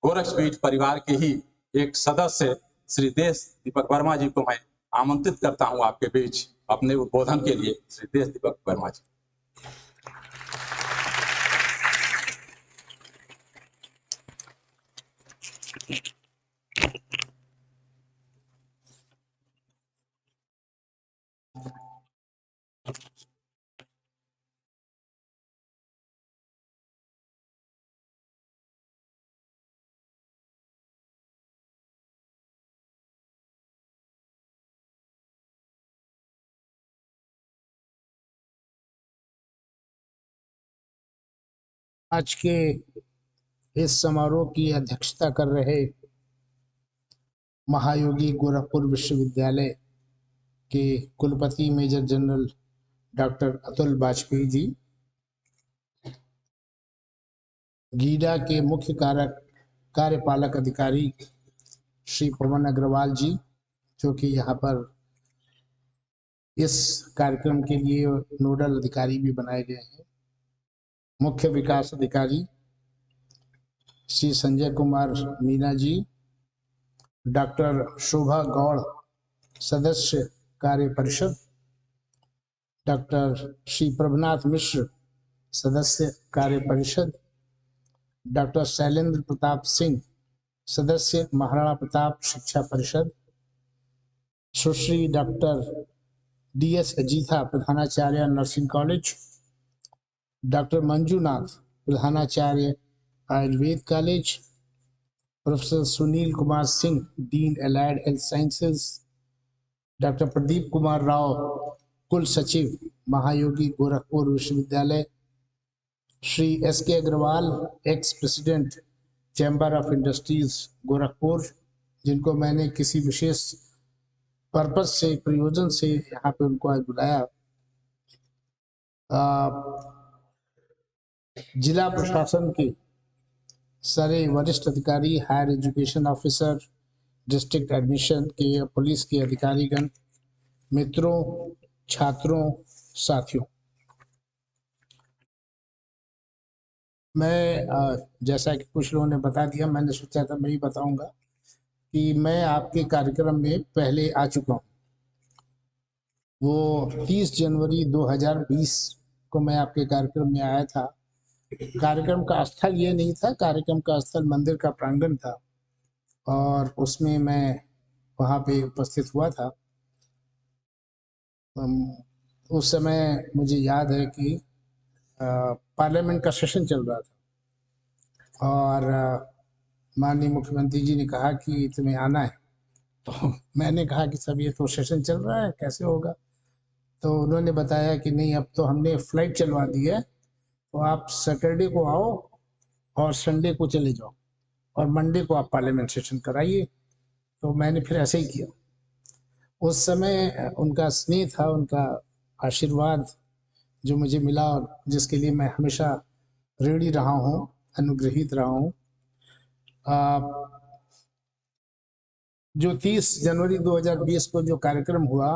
गोरक्षपीठ परिवार के ही एक सदस्य श्री देश दीपक वर्मा जी को मैं आमंत्रित करता हूं आपके बीच अपने उद्बोधन के लिए। श्री देश दीपक वर्मा जी। आज के इस समारोह की अध्यक्षता कर रहे महायोगी गोरखपुर विश्वविद्यालय के कुलपति major general doctor Atul Vajpayee ji, GIDA के मुख्य कार्यपालक अधिकारी श्री पवन अग्रवाल जी, जो कि यहाँ पर इस कार्यक्रम के लिए नोडल अधिकारी भी बनाए गए हैं, मुख्य विकास अधिकारी श्री संजय कुमार मीना जी, डॉक्टर शोभा गौड़ सदस्य कार्य परिषद, डॉक्टर श्री प्रभुनाथ मिश्र सदस्य कार्य परिषद, डॉक्टर शैलेंद्र प्रताप सिंह सदस्य महाराणा प्रताप शिक्षा परिषद, सुश्री डॉक्टर DS अजीथा प्रधानाचार्य नर्सिंग कॉलेज, डॉक्टर मंजूनाथ प्रधानाचार्य Ayurveda college, professor Sunil Kumar Singh dean allied health sciences, doctor Pradeep Kumar Rao कुल सचिव महायोगी गोरखपुर विश्वविद्यालय, Shri SK Agrawal ex president chamber of industries Gorakhpur, जिनको मैंने किसी विशेष पर्पज से प्रयोजन से यहाँ पे उनको आज बुलाया, जिला प्रशासन के सारे वरिष्ठ अधिकारी, higher education officer, district admission के, पुलिस के अधिकारीगण, मित्रों, छात्रों, साथियों, जैसा कि कुछ लोगों ने बता दिया, मैंने सोचा था मैं ही बताऊंगा कि मैं आपके कार्यक्रम में पहले आ चुका हूँ। वो 30 जनवरी 2020 को मैं आपके कार्यक्रम में आया था। कार्यक्रम का स्थल ये नहीं था, कार्यक्रम का स्थल मंदिर का प्रांगण था और उसमें मैं वहाँ पे उपस्थित हुआ था। उस समय मुझे याद है कि पार्लियामेंट का सेशन चल रहा था और माननीय मुख्यमंत्री जी ने कहा कि तुम्हें आना है। तो मैंने कहा कि सब ये तो सेशन चल रहा है, कैसे होगा। तो उन्होंने बताया कि नहीं, अब तो हमने फ्लाइट चलवा दी है, तो आप सैटरडे को आओ और संडे को चले जाओ और मंडे को आप पार्लियामेंट सेशन कराइए। तो मैंने फिर ऐसे ही किया। उस समय उनका स्नेह था, उनका आशीर्वाद जो मुझे मिला और जिसके लिए मैं हमेशा ऋणी रहा हूँ, अनुग्रहित रहा हूँ। जो 30 जनवरी 2020 को जो कार्यक्रम हुआ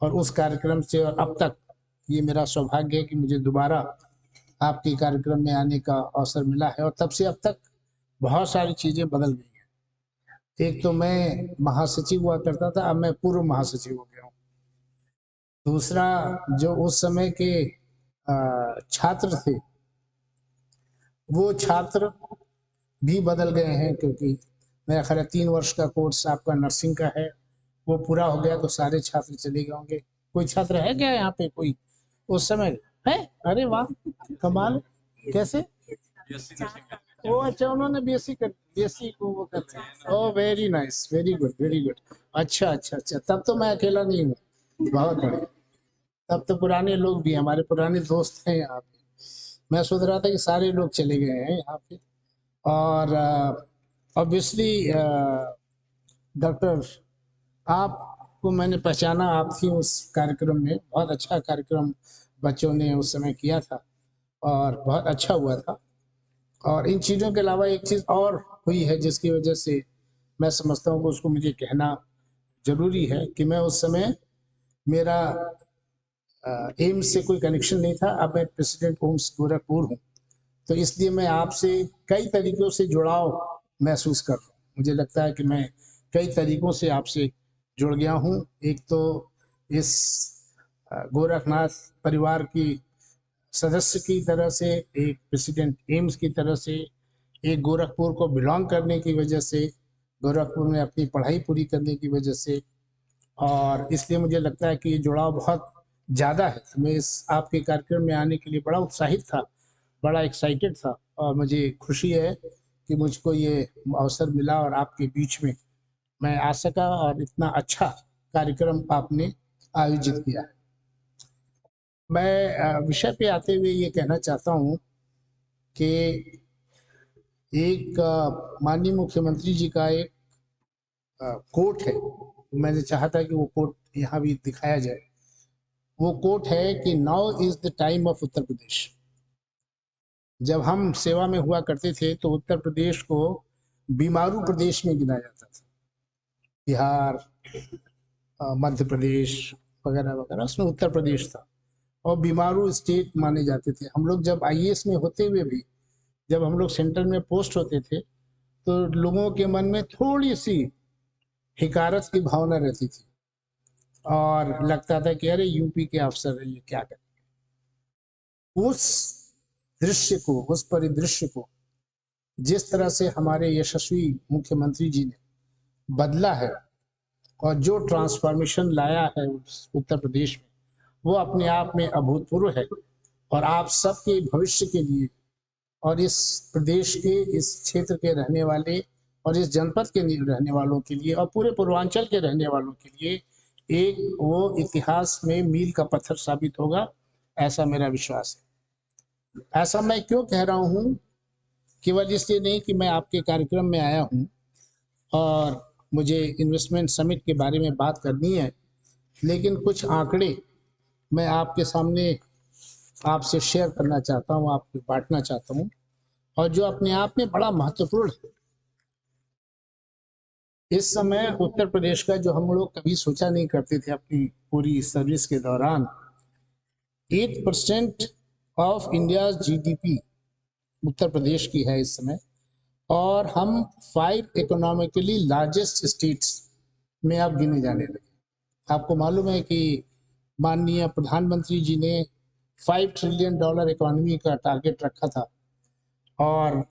और उस कार्यक्रम से और अब तक ये मेरा सौभाग्य है कि मुझे दोबारा आपके कार्यक्रम में आने का अवसर मिला है और तब से अब तक बहुत सारी चीजें बदल गई हैं। एक तो मैं महासचिव हुआ करता था, अब मैं पूर्व महासचिव हो गया हूँ। दूसरा, जो उस समय के छात्र थे वो छात्र भी बदल गए हैं, क्योंकि मेरा ख्याल है 3 वर्ष का कोर्स आपका नर्सिंग का है, वो पूरा हो गया तो सारे छात्र चले गए होंगे। कोई छात्र है क्या यहाँ पे कोई उस समय है? अरे वाह, कमाल। कैसे? ओ अच्छा, उन्होंने बीएससी को वो करते हैं। Oh very nice, very good, very good. अच्छा अच्छा अच्छा, तब तो मैं अकेला नहीं हूँ। बहुत बढ़िया, तब तो पुराने लोग भी, हमारे पुराने दोस्त हैं यहाँ पे। मैं सोच रहा था कि सारे लोग चले गए हैं यहाँ पे। और ऑब्वियसली डॉक्टर, आपको मैंने पहचाना, आप थी उस कार्यक्रम में। बहुत अच्छा कार्यक्रम बच्चों ने उस समय किया था और बहुत अच्छा हुआ था। और इन चीज़ों के अलावा एक चीज़ और हुई है जिसकी वजह से मैं समझता हूँ कि उसको मुझे कहना जरूरी है कि मैं उस समय, मेरा एम्स से कोई कनेक्शन नहीं था। अब मैं प्रेसिडेंट एम्स गोरखपुर हूँ, तो इसलिए मैं आपसे कई तरीकों से जुड़ाव महसूस कर रहा हूँ। मुझे लगता है कि मैं कई तरीकों से आपसे जुड़ गया हूँ। एक तो इस गोरखनाथ परिवार की सदस्य की तरह से, एक प्रेसिडेंट एम्स की तरह से, एक गोरखपुर को बिलोंग करने की वजह से, गोरखपुर में अपनी पढ़ाई पूरी करने की वजह से, और इसलिए मुझे लगता है कि ये जुड़ाव बहुत ज़्यादा है। मैं इस आपके कार्यक्रम में आने के लिए बड़ा उत्साहित था, बड़ा एक्साइटेड था और मुझे खुशी है कि मुझको ये अवसर मिला और आपके बीच में मैं आ सका और इतना अच्छा कार्यक्रम आपने आयोजित किया है। मैं विषय पे आते हुए ये कहना चाहता हूँ कि एक माननीय मुख्यमंत्री जी का एक कोट है, मैंने चाहा था कि वो कोट यहाँ भी दिखाया जाए। वो कोट है कि now is the time of Uttar Pradesh. जब हम सेवा में हुआ करते थे तो उत्तर प्रदेश को बीमारू प्रदेश में गिना जाता था। बिहार, मध्य प्रदेश वगैरह वगैरह, उसमें उत्तर प्रदेश था और बीमारू स्टेट माने जाते थे। हम लोग जब आईएएस में होते हुए भी, जब हम लोग सेंटर में पोस्ट होते थे तो लोगों के मन में थोड़ी सी हिकारत की भावना रहती थी और लगता था कि अरे यूपी के अफसर है, ये क्या करें। उस दृश्य को, उस परिदृश्य को जिस तरह से हमारे यशस्वी मुख्यमंत्री जी ने बदला है और जो ट्रांसफॉर्मेशन लाया है उत्तर प्रदेश में, वो अपने आप में अभूतपूर्व है और आप सबके भविष्य के लिए और इस प्रदेश के, इस क्षेत्र के रहने वाले और इस जनपद के रहने वालों के लिए और पूरे पूर्वांचल के रहने वालों के लिए एक वो इतिहास में मील का पत्थर साबित होगा, ऐसा मेरा विश्वास है। ऐसा मैं क्यों कह रहा हूँ? केवल इसलिए नहीं कि मैं आपके कार्यक्रम में आया हूँ और मुझे इन्वेस्टमेंट समिट के बारे में बात करनी है, लेकिन कुछ आंकड़े मैं आपके सामने आपसे शेयर करना चाहता हूँ, आपको बांटना चाहता हूँ, और जो अपने आप में बड़ा महत्वपूर्ण है। इस समय उत्तर प्रदेश का, जो हम लोग कभी सोचा नहीं करते थे अपनी पूरी सर्विस के दौरान, 8% of India GDP Uttar Pradesh की है इस समय, और हम 5 इकोनॉमिकली लार्जेस्ट स्टेट्स में अब गिने जाने लगे। आपको मालूम है कि माननीय प्रधानमंत्री जी ने $5 ट्रिलियन इकोनॉमी का टारगेट रखा था, और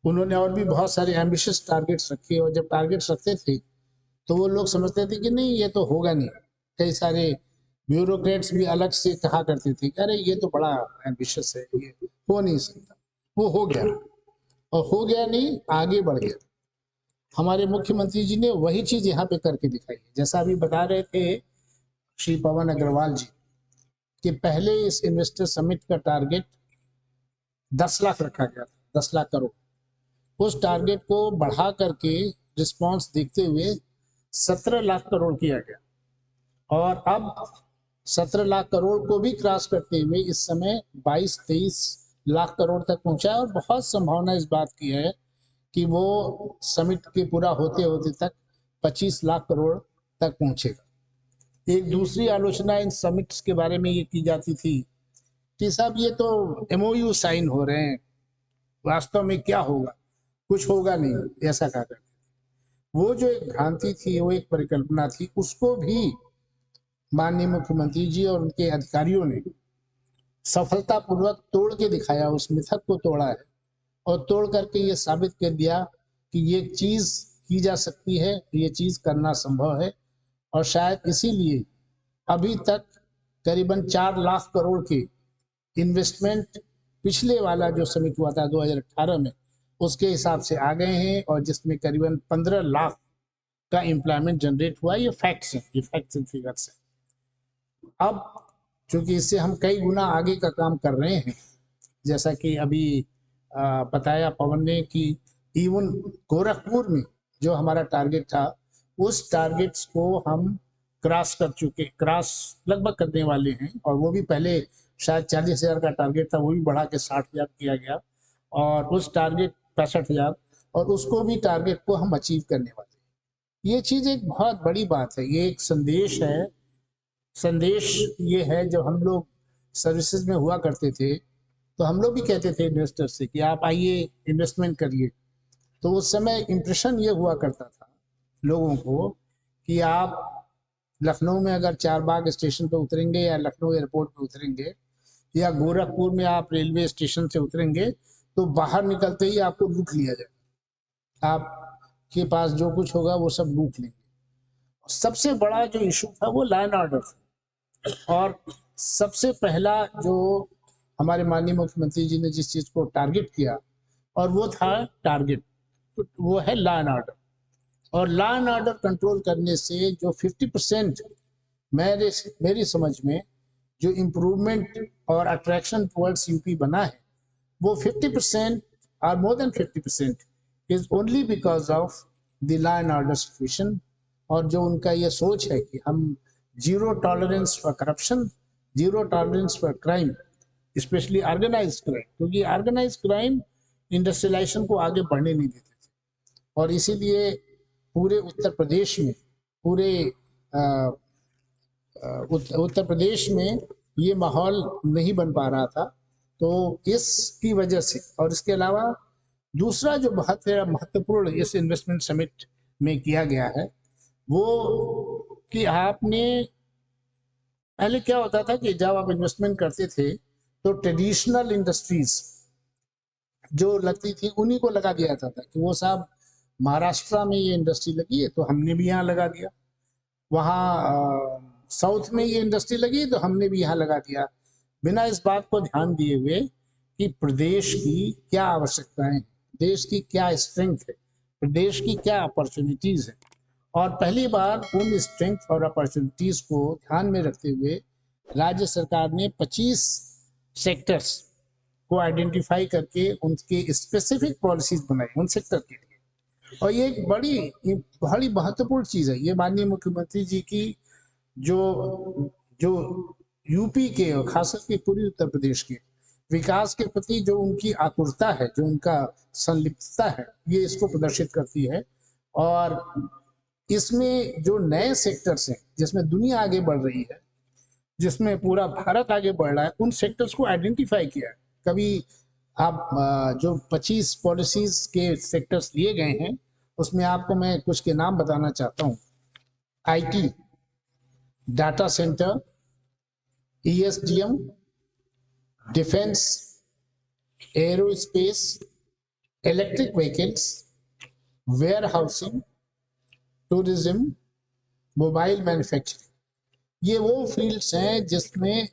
उन्होंने और भी बहुत सारे एम्बिशियस टारगेट्स रखे, और जब टारगेट्स रखते थे तो वो लोग समझते थे कि नहीं ये तो होगा नहीं। कई सारे ब्यूरोक्रेट्स भी अलग से कहा करते थे कि अरे ये तो बड़ा एम्बिशियस है, ये हो नहीं सकता। वो हो गया, और हो गया नहीं, आगे बढ़ गया। हमारे मुख्यमंत्री जी ने वही चीज यहाँ पे करके दिखाई है। जैसा अभी बता रहे थे श्री पवन अग्रवाल जी कि पहले इस इन्वेस्टर समिट का टारगेट 10 लाख रखा गया था, 10 लाख करोड़। उस टारगेट को बढ़ा करके रिस्पांस देखते हुए 17 लाख करोड़ किया गया, और अब 17 लाख करोड़ को भी क्रॉस करते हुए इस समय 22-23 लाख करोड़ तक पहुंचा है, और बहुत संभावना इस बात की है कि वो समिट के पूरा होते होते तक 25 लाख करोड़ तक पहुंचेगा। एक दूसरी आलोचना इन समिट्स के बारे में ये की जाती थी कि साहब ये तो MOU साइन हो रहे हैं, वास्तव में क्या होगा, कुछ होगा नहीं, ऐसा कहा करते। वो जो एक भ्रांति थी, वो एक परिकल्पना थी, उसको भी माननीय मुख्यमंत्री जी और उनके अधिकारियों ने सफलतापूर्वक तोड़ के दिखाया, उस मिथक को तोड़ा है, और तोड़ करके ये साबित कर दिया कि ये चीज की जा सकती है, ये चीज करना संभव है। और शायद इसीलिए अभी तक करीबन 4 लाख करोड़ के इन्वेस्टमेंट पिछले वाला जो समिट हुआ था 2018 में, उसके हिसाब से आ गए हैं, और जिसमें करीबन 15 लाख का एम्प्लॉयमेंट जनरेट हुआ। ये फैक्ट्स हैं, ये फैक्ट्स एंड फिगर्स हैं। अब चूंकि इससे हम कई गुना आगे का काम कर रहे हैं, जैसा कि अभी बताया पवन ने कि इवन गोरखपुर में जो हमारा टारगेट था, उस टारगेट्स को हम क्रॉस लगभग करने वाले हैं, और वो भी पहले शायद 40,000 का टारगेट था, वो भी बढ़ा के 60,000 किया गया, और उस टारगेट 65,000, और उसको भी टारगेट को हम अचीव करने वाले हैं। ये चीज एक बहुत बड़ी बात है, ये एक संदेश है। संदेश ये है, जब हम लोग सर्विसेज में हुआ करते थे तो हम लोग भी कहते थे इन्वेस्टर से कि आप आइए इन्वेस्टमेंट करिए, तो उस समय इम्प्रेशन ये हुआ करता था लोगों को कि आप लखनऊ में अगर चारबाग स्टेशन पे उतरेंगे, या लखनऊ एयरपोर्ट पे उतरेंगे, या गोरखपुर में आप रेलवे स्टेशन से उतरेंगे, तो बाहर निकलते ही आपको लूट लिया जाएगा, आपके पास जो कुछ होगा वो सब लूट लेंगे। सबसे बड़ा जो इशू था वो लॉ एंड ऑर्डर था, और सबसे पहला जो हमारे माननीय मुख्यमंत्री जी ने जिस चीज को टारगेट किया, और वो था टारगेट, वो है लॉ एंड ऑर्डर। और लॉ एंड ऑर्डर कंट्रोल करने से जो 50% मेरी समझ में जो इम्प्रूवमेंट और अट्रैक्शन टुवर्ड्स यूपी बना है, वो 50% और more than 50% is only because of the law and order situation. और जो उनका ये सोच है कि हम zero tolerance for corruption, zero tolerance for crime, specially organised crime, क्योंकि ऑर्गेनाइज्ड क्राइम इंडस्ट्रियलाइजेशन को आगे बढ़ने नहीं देते थे। और इसीलिए पूरे उत्तर प्रदेश में, पूरे उत्तर प्रदेश में ये माहौल नहीं बन पा रहा था। तो इसकी वजह से, और इसके अलावा दूसरा जो बहुत महत्वपूर्ण इस इन्वेस्टमेंट समिट में किया गया है, वो कि आपने, पहले क्या होता था कि जब आप इन्वेस्टमेंट करते थे तो ट्रेडिशनल इंडस्ट्रीज जो लगती थी उन्हीं को लगा दिया जाता था कि वो साहब महाराष्ट्र में ये इंडस्ट्री लगी है तो हमने भी यहाँ लगा दिया, वहाँ साउथ में ये इंडस्ट्री लगी है तो हमने भी यहाँ लगा दिया, बिना इस बात को ध्यान दिए हुए कि प्रदेश की क्या आवश्यकताएं हैं, देश की क्या स्ट्रेंथ है, प्रदेश की क्या अपॉर्चुनिटीज है। और पहली बार उन स्ट्रेंथ और अपॉर्चुनिटीज को ध्यान में रखते हुए राज्य सरकार ने 25 सेक्टर्स को आइडेंटिफाई करके उनके स्पेसिफिक पॉलिसीज बनाई उन सेक्टर के लिए। और ये एक बड़ी महत्वपूर्ण चीज है। ये माननीय मुख्यमंत्री जी की जो यूपी के और खासकर के पूरी उत्तर प्रदेश के विकास के प्रति जो उनकी आतुरता है, जो उनका संलिप्तता है, ये इसको प्रदर्शित करती है। और इसमें जो नए सेक्टर्स हैं जिसमें दुनिया आगे बढ़ रही है, जिसमें पूरा भारत आगे बढ़ रहा है, उन सेक्टर्स को आइडेंटिफाई किया है। कभी आप जो 25 पॉलिसीज के सेक्टर्स लिए गए हैं उसमें आपको मैं कुछ के नाम बताना चाहता हूँ। IT, data centre, ESDM, defence, aerospace, electric vehicles, warehousing, tourism, mobile manufacturing. ये वो फील्ड्स हैं जिसमें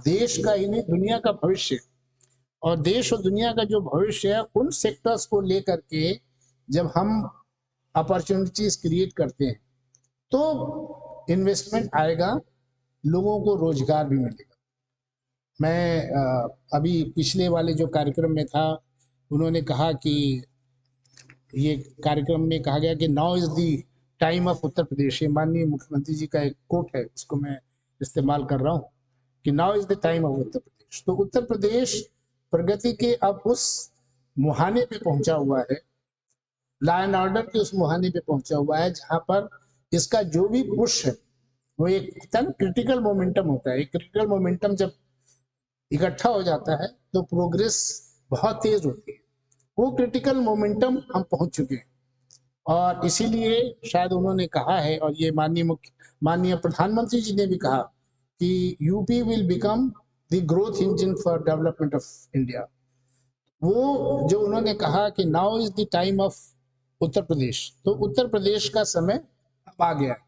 देश का ही नहीं दुनिया का भविष्य, और देश और दुनिया का जो भविष्य है उन सेक्टर्स को लेकर के जब हम अपॉर्चुनिटीज क्रिएट करते हैं तो इन्वेस्टमेंट आएगा, लोगों को रोजगार भी मिलेगा। मैं अभी पिछले वाले जो कार्यक्रम में था उन्होंने कहा कि ये कार्यक्रम में कहा गया कि now is the time of Uttar Pradesh. ये माननीय मुख्यमंत्री जी का एक कोट है, इसको मैं इस्तेमाल कर रहा हूँ कि now is the time of Uttar Pradesh. तो उत्तर प्रदेश प्रगति के अब उस मुहाने पे पहुंचा हुआ है, लॉ एंड ऑर्डर के उस मुहाने पे पहुंचा हुआ है जहां पर इसका जो भी पुश है वो एक क्रिटिकल मोमेंटम होता है। एक क्रिटिकल मोमेंटम जब इकट्ठा हो जाता है तो प्रोग्रेस बहुत तेज होती है। वो क्रिटिकल मोमेंटम हम पहुंच चुके हैं और इसीलिए शायद उन्होंने कहा है, और ये माननीय प्रधानमंत्री जी ने भी कहा कि UP will become the growth engine for development of India. वो जो उन्होंने कहा कि now is the time of Uttar Pradesh, तो उत्तर प्रदेश का समय अब आ गया है।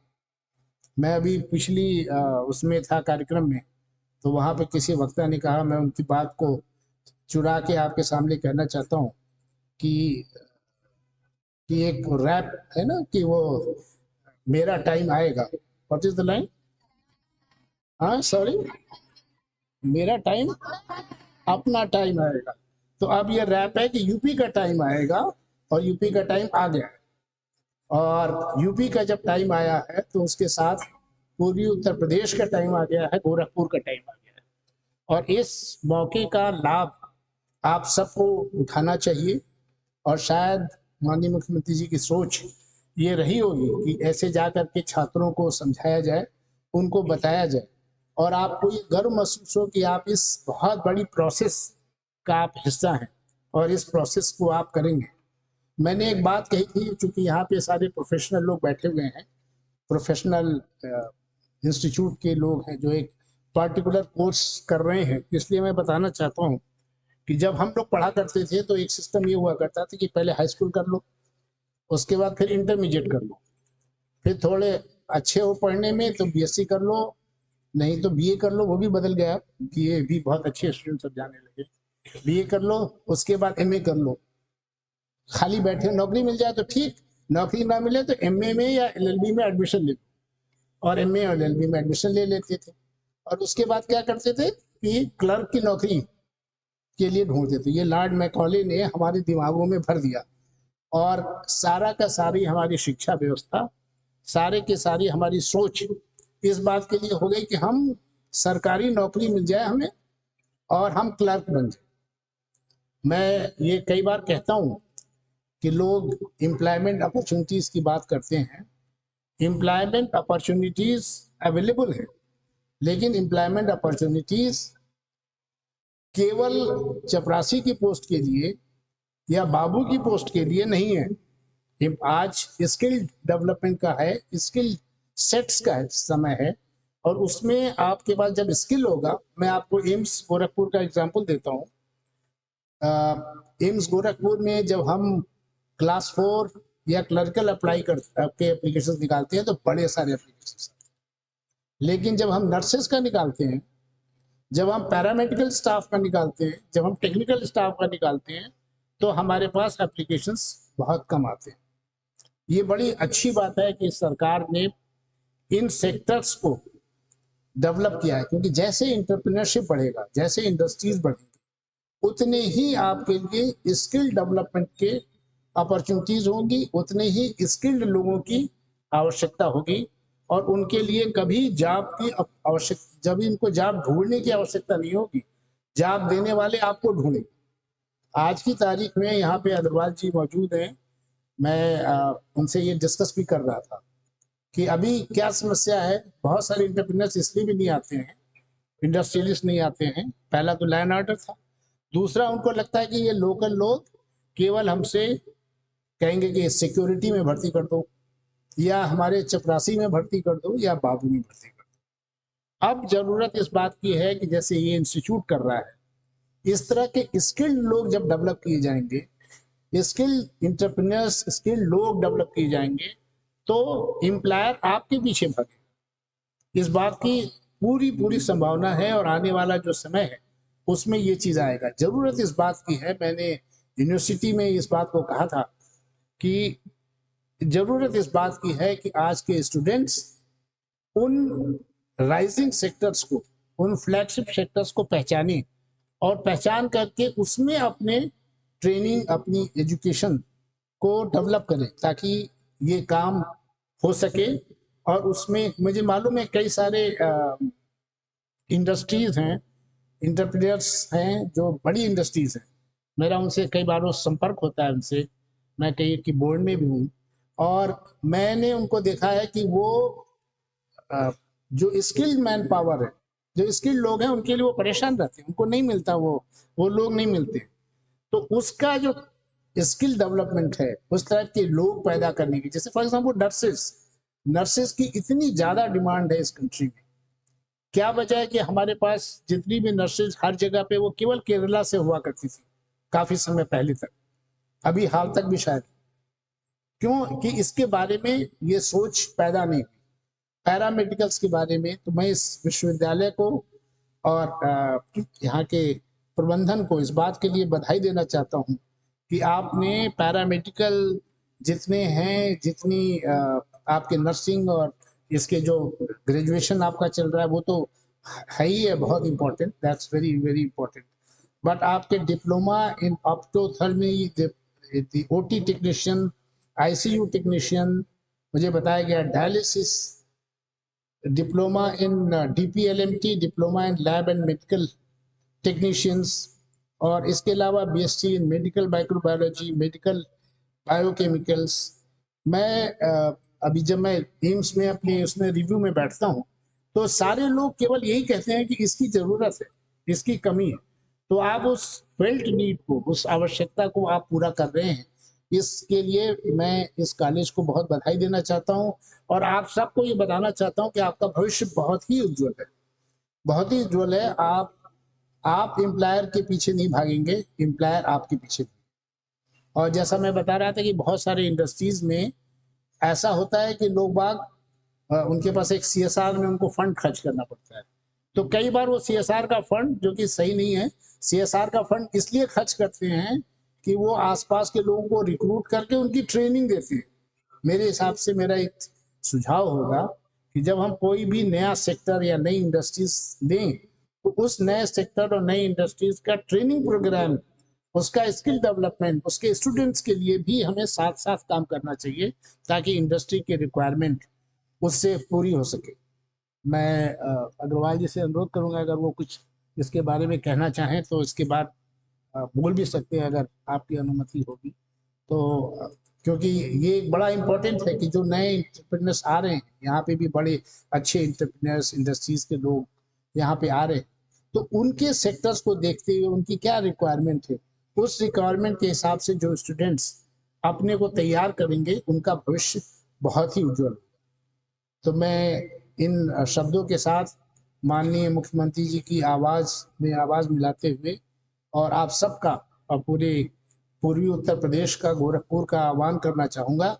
मैं अभी पिछली उसमें था कार्यक्रम में, तो वहां पे किसी वक्ता ने कहा, मैं उनकी बात को चुरा के आपके सामने कहना चाहता हूँ कि एक रैप है ना कि वो मेरा टाइम आएगा। What is the line? हाँ सॉरी, मेरा टाइम, अपना टाइम आएगा। तो अब ये रैप है कि यूपी का टाइम आएगा और यूपी का टाइम आ गया है, और यूपी का जब टाइम आया है तो उसके साथ पूर्वी उत्तर प्रदेश का टाइम आ गया है, गोरखपुर का टाइम आ गया है। और इस मौके का लाभ आप सबको उठाना चाहिए, और शायद माननीय मुख्यमंत्री जी की सोच ये रही होगी कि ऐसे जा करके छात्रों को समझाया जाए, उनको बताया जाए, और आपको ये गर्व महसूस हो कि आप इस बहुत बड़ी प्रोसेस का आप हिस्सा हैं और इस प्रोसेस को आप करेंगे। मैंने एक बात कही थी, चूंकि यहाँ पे सारे प्रोफेशनल लोग बैठे हुए हैं, प्रोफेशनल इंस्टीट्यूट के लोग हैं जो एक पर्टिकुलर कोर्स कर रहे हैं, इसलिए मैं बताना चाहता हूँ कि जब हम लोग पढ़ा करते थे तो एक सिस्टम ये हुआ करता था कि पहले हाई स्कूल कर लो, उसके बाद फिर इंटरमीडिएट कर लो, फिर थोड़े अच्छे हो पढ़ने में तो BSc कर लो, नहीं तो BA कर लो। वो भी बदल गया, BA भी बहुत अच्छे स्टूडेंट सब जाने लगे। BA कर लो, उसके बाद MA कर लो। खाली बैठे नौकरी मिल जाए तो ठीक, नौकरी ना मिले तो MA में या LLB में एडमिशन ले लो, और MA और LLB में एडमिशन ले लेते थे। और उसके बाद क्या करते थे कि क्लर्क की नौकरी के लिए ढूंढते थे। ये लॉर्ड मैकॉले ने हमारे दिमागों में भर दिया, और सारा का सारी हमारी शिक्षा व्यवस्था, सारे के सारी हमारी सोच इस बात के लिए हो गई कि हम सरकारी नौकरी मिल जाए हमें और हम क्लर्क बन जाए। मैं ये कई बार कहता हूँ कि लोग एम्प्लॉयमेंट अपॉर्चुनिटीज की बात करते हैं, एम्प्लॉयमेंट अपॉर्चुनिटीज अवेलेबल है, लेकिन एम्प्लॉयमेंट अपॉर्चुनिटीज केवल चपरासी की पोस्ट के लिए या बाबू की पोस्ट के लिए नहीं है। आज स्किल डेवलपमेंट का है, स्किल सेट्स का समय है, और उसमें आपके पास जब स्किल होगा, मैं आपको एम्स गोरखपुर का एग्जांपल देता हूँ। एम्स गोरखपुर में जब हम क्लास 4 या क्लर्कल अप्लाई करके एप्लीकेशन निकालते हैं तो बड़े सारे एप्लीकेशन, लेकिन जब हम नर्सेस का निकालते हैं, जब हम पैरामेडिकल स्टाफ का निकालते हैं, जब हम टेक्निकल स्टाफ का निकालते हैं, तो हमारे पास एप्लीकेशंस बहुत कम आते हैं। ये बड़ी अच्छी बात है कि सरकार ने इन सेक्टर्स को डेवलप किया है, क्योंकि जैसे इंटरप्रेन्योरशिप बढ़ेगा, जैसे इंडस्ट्रीज बढ़ेंगी, उतने ही आपके लिए स्किल डेवलपमेंट के अपॉर्चुनिटीज होंगी, उतने ही स्किल्ड लोगों की आवश्यकता होगी, और उनके लिए कभी जॉब की आवश्यकता, जब इनको जॉब ढूंढने की आवश्यकता नहीं होगी, जॉब देने वाले आपको ढूंढेंगे। आज की तारीख में यहाँ पे अग्रवाल जी मौजूद हैं, मैं उनसे ये डिस्कस भी कर रहा था कि अभी क्या समस्या है। बहुत सारे इंटरप्रेन्योर्स इसलिए भी नहीं आते हैं, इंडस्ट्रियलिस्ट नहीं आते हैं। पहला तो लैंड ऑर्डर था, दूसरा, उनको लगता है कि ये लोकल लोग केवल हमसे कहेंगे कि सिक्योरिटी में भर्ती कर दो, या हमारे चपरासी में भर्ती कर दो, या बाबू में भर्ती कर दो। अब जरूरत इस बात की है कि जैसे ये इंस्टीट्यूट कर रहा है, इस तरह के स्किल्ड लोग जब डेवलप किए जाएंगे, स्किल्ड इंटरप्रेन्योर्स, स्किल्ड लोग डेवलप किए जाएंगे, तो एम्प्लॉयर आपके पीछे भागे। इस बात की पूरी पूरी संभावना है, और आने वाला जो समय है उसमें ये चीज आएगा। जरूरत इस बात की है, मैंने यूनिवर्सिटी में इस बात को कहा था कि जरूरत इस बात की है कि आज के स्टूडेंट्स उन राइजिंग सेक्टर्स को, उन फ्लैगशिप सेक्टर्स को पहचाने, और पहचान करके उसमें अपने ट्रेनिंग, अपनी एजुकेशन को डेवलप करें, ताकि ये काम हो सके। और उसमें मुझे मालूम है कई सारे इंडस्ट्रीज हैं, इंटरप्रेन्योर्स हैं जो बड़ी इंडस्ट्रीज हैं, मेरा उनसे कई बार संपर्क होता है उनसे, मैं कई की बोर्ड में भी हूँ, और मैंने उनको देखा है कि वो जो स्किल्ड मैन पावर है, जो स्किल्ड लोग हैं, उनके लिए वो परेशान रहते हैं, उनको नहीं मिलता, वो लोग नहीं मिलते। तो उसका जो स्किल डेवलपमेंट है, उस तरह के लोग पैदा करने की, जैसे फॉर एग्जांपल नर्सेस की इतनी ज्यादा डिमांड है इस कंट्री में। क्या वजह है कि हमारे पास जितनी भी नर्सेज हर जगह पे, वो केवल केरला से हुआ करती थी काफी समय पहले तक, अभी हाल तक भी शायद। क्यों कि इसके बारे में ये सोच पैदा नहीं हुई पैरामेडिकल्स के बारे में। तो मैं इस विश्वविद्यालय को और यहाँ के प्रबंधन को इस बात के लिए बधाई देना चाहता हूँ कि आपने पैरामेडिकल जितने हैं, जितनी आपके नर्सिंग और इसके जो ग्रेजुएशन आपका चल रहा है, वो तो है ही है बहुत important, that's very very important. But आपके डिप्लोमा इन ऑप्टोथर्मी, ओटी टेक्नीशियन, आईसीयू टेक्नीशियन, मुझे बताया गया dialysis, diploma in DPLMT, diploma in lab and medical technicians, और इसके अलावा BSc in medical microbiology, medical biochemicals. मैं अभी जब मैं एम्स में अपने उसमें रिव्यू में बैठता हूँ, तो सारे लोग केवल यही कहते हैं कि इसकी जरूरत है, इसकी कमी है। तो आप उस फेल्ट नीड को, उस आवश्यकता को आप पूरा कर रहे हैं। इसके लिए मैं इस कॉलेज को बहुत बधाई देना चाहता हूँ, और आप सबको ये बताना चाहता हूँ कि आपका भविष्य बहुत ही उज्जवल है, बहुत ही उज्जवल है। आप एम्प्लॉयर के पीछे नहीं भागेंगे, एम्प्लॉयर आपके पीछे। और जैसा मैं बता रहा था कि बहुत सारे इंडस्ट्रीज में ऐसा होता है कि लोग बाग उनके पास एक सीएसआर में उनको फंड खर्च करना पड़ता है। तो कई बार वो सीएसआर का फंड, जो कि सही नहीं है, सीएसआर का फंड इसलिए खर्च करते हैं कि वो आसपास के लोगों को रिक्रूट करके उनकी ट्रेनिंग देते हैं। मेरे हिसाब से मेरा एक सुझाव होगा कि जब हम कोई भी नया सेक्टर या नई इंडस्ट्रीज लें, तो उस नए सेक्टर और नई इंडस्ट्रीज का ट्रेनिंग प्रोग्राम, उसका स्किल डेवलपमेंट, उसके स्टूडेंट्स के लिए भी हमें साथ साथ काम करना चाहिए, ताकि इंडस्ट्री की रिक्वायरमेंट उससे पूरी हो सके। मैं अग्रवाल जी से अनुरोध करूंगा, अगर वो कुछ इसके बारे में कहना चाहें तो इसके बाद बोल भी सकते हैं, अगर आपकी अनुमति होगी तो। क्योंकि ये एक बड़ा इम्पोर्टेंट है कि जो नए इंटरप्रेन्योर्स आ रहे हैं यहाँ पे, भी बड़े अच्छे इंटरप्रेन्योर्स, इंडस्ट्रीज के लोग यहाँ पे आ रहे हैं, तो उनके सेक्टर्स को देखते हुए उनकी क्या रिक्वायरमेंट है, उस रिक्वायरमेंट के हिसाब से जो स्टूडेंट्स अपने को तैयार करेंगे, उनका भविष्य बहुत ही उज्जवल। तो मैं इन शब्दों के साथ माननीय मुख्यमंत्री जी की आवाज में आवाज मिलाते हुए, और आप सबका और पूरे पूर्वी उत्तर प्रदेश का, गोरखपुर का आह्वान करना चाहूंगा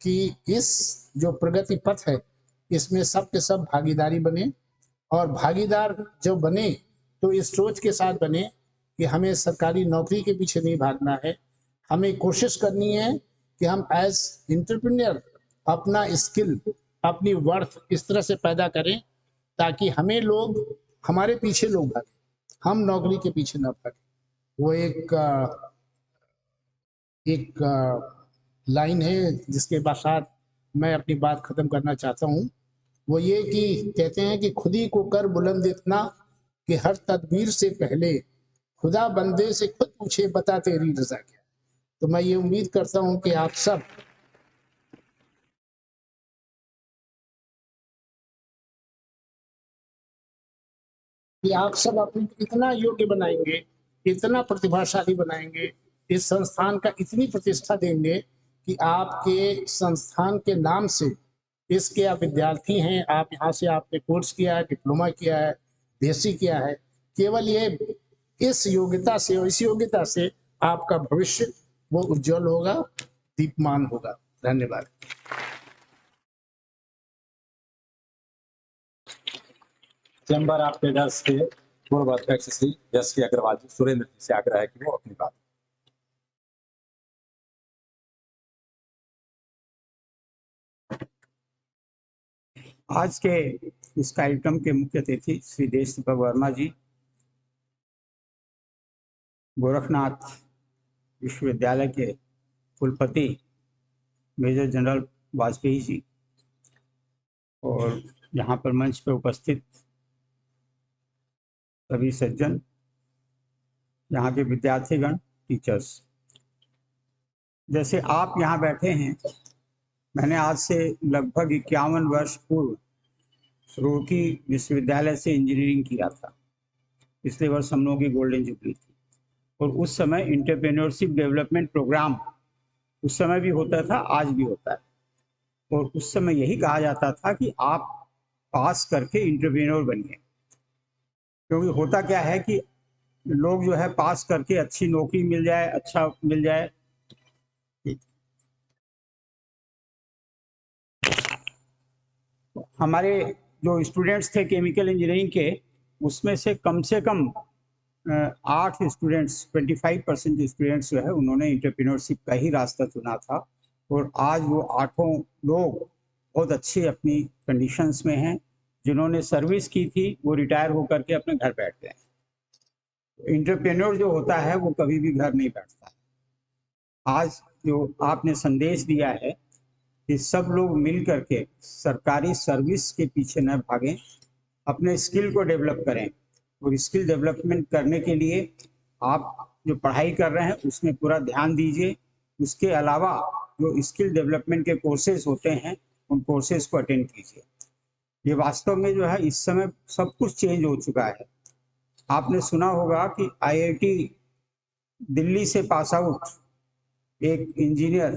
कि इस जो प्रगति पथ है, इसमें सब के सब भागीदारी बने। और भागीदार जो बने तो इस सोच के साथ बने कि हमें सरकारी नौकरी के पीछे नहीं भागना है। हमें कोशिश करनी है कि हम एज एंटरप्रेन्योर अपना स्किल, अपनी वर्थ इस तरह से पैदा करें ताकि हमें लोग, हमारे पीछे लोग भागे, हम नौकरी के पीछे न भागे। वो एक लाइन है जिसके बाद मैं अपनी बात खत्म करना चाहता हूँ। वो ये कि कहते हैं कि खुद ही को कर बुलंद इतना कि हर तदबीर से पहले खुदा बंदे से खुद पूछे बता तेरी रजा क्या। तो मैं ये उम्मीद करता हूँ कि आप सब अपने इतना योग्य बनाएंगे, इतना प्रतिभाशाली बनाएंगे, इस संस्थान का इतनी प्रतिष्ठा देंगे कि आपके संस्थान के नाम से, इसके आप विद्यार्थी हैं, आप यहाँ से आपने कोर्स किया है, डिप्लोमा किया है, बीएससी किया है, केवल ये इस योग्यता से और इस योग्यता से आपका भविष्य वो उज्जवल होगा, दीप्यमान होगा। धन्यवाद। चैम्बर ऑफ ट्रेडर्स के पूर्व अध्यक्ष श्री यश अग्रवाल जी सुरेंद्र जी से आग्रह है कि वो अपनी बात। आज के इस कार्यक्रम के मुख्य अतिथि श्री देश दीपक वर्मा जी, गोरखनाथ विश्वविद्यालय के कुलपति मेजर जनरल वाजपेयी जी, और यहाँ पर मंच पर उपस्थित सभी सज्जन, यहाँ के विद्यार्थीगण, टीचर्स। जैसे आप यहाँ बैठे हैं, मैंने आज से लगभग 51 वर्ष पूर्व रुड़की विश्वविद्यालय से इंजीनियरिंग किया था। पिछले वर्ष हम लोगों की गोल्डन जुबली थी, और उस समय एंटरप्रेन्योरशिप डेवलपमेंट प्रोग्राम उस समय भी होता था, आज भी होता है। और उस समय यही कहा जाता था कि आप पास करके एंटरप्रेन्योर बनिए, क्योंकि होता क्या है कि लोग जो है पास करके अच्छी नौकरी मिल जाए, अच्छा मिल जाए, हमारे जो स्टूडेंट्स थे केमिकल इंजीनियरिंग के, उसमें से कम 8 स्टूडेंट्स, 25% स्टूडेंट्स जो है उन्होंने एंटरप्रेन्योरशिप का ही रास्ता चुना था। और आज वो 8 लोग बहुत अच्छे अपनी कंडीशंस में हैं। जिन्होंने सर्विस की थी वो रिटायर होकर के अपने घर बैठ गए। एंटरप्रेन्योर जो होता है वो कभी भी घर नहीं बैठता। आज जो आपने संदेश दिया है कि सब लोग मिल करके सरकारी सर्विस के पीछे न भागें, अपने स्किल को डेवलप करें, और स्किल डेवलपमेंट करने के लिए आप जो पढ़ाई कर रहे हैं उसमें पूरा ध्यान दीजिए। उसके अलावा जो स्किल डेवलपमेंट के कोर्सेज होते हैं उन कोर्सेज को अटेंड कीजिए। ये वास्तव में जो है इस समय सब कुछ चेंज हो चुका है। आपने सुना होगा कि आईआईटी दिल्ली से पास आउट एक इंजीनियर,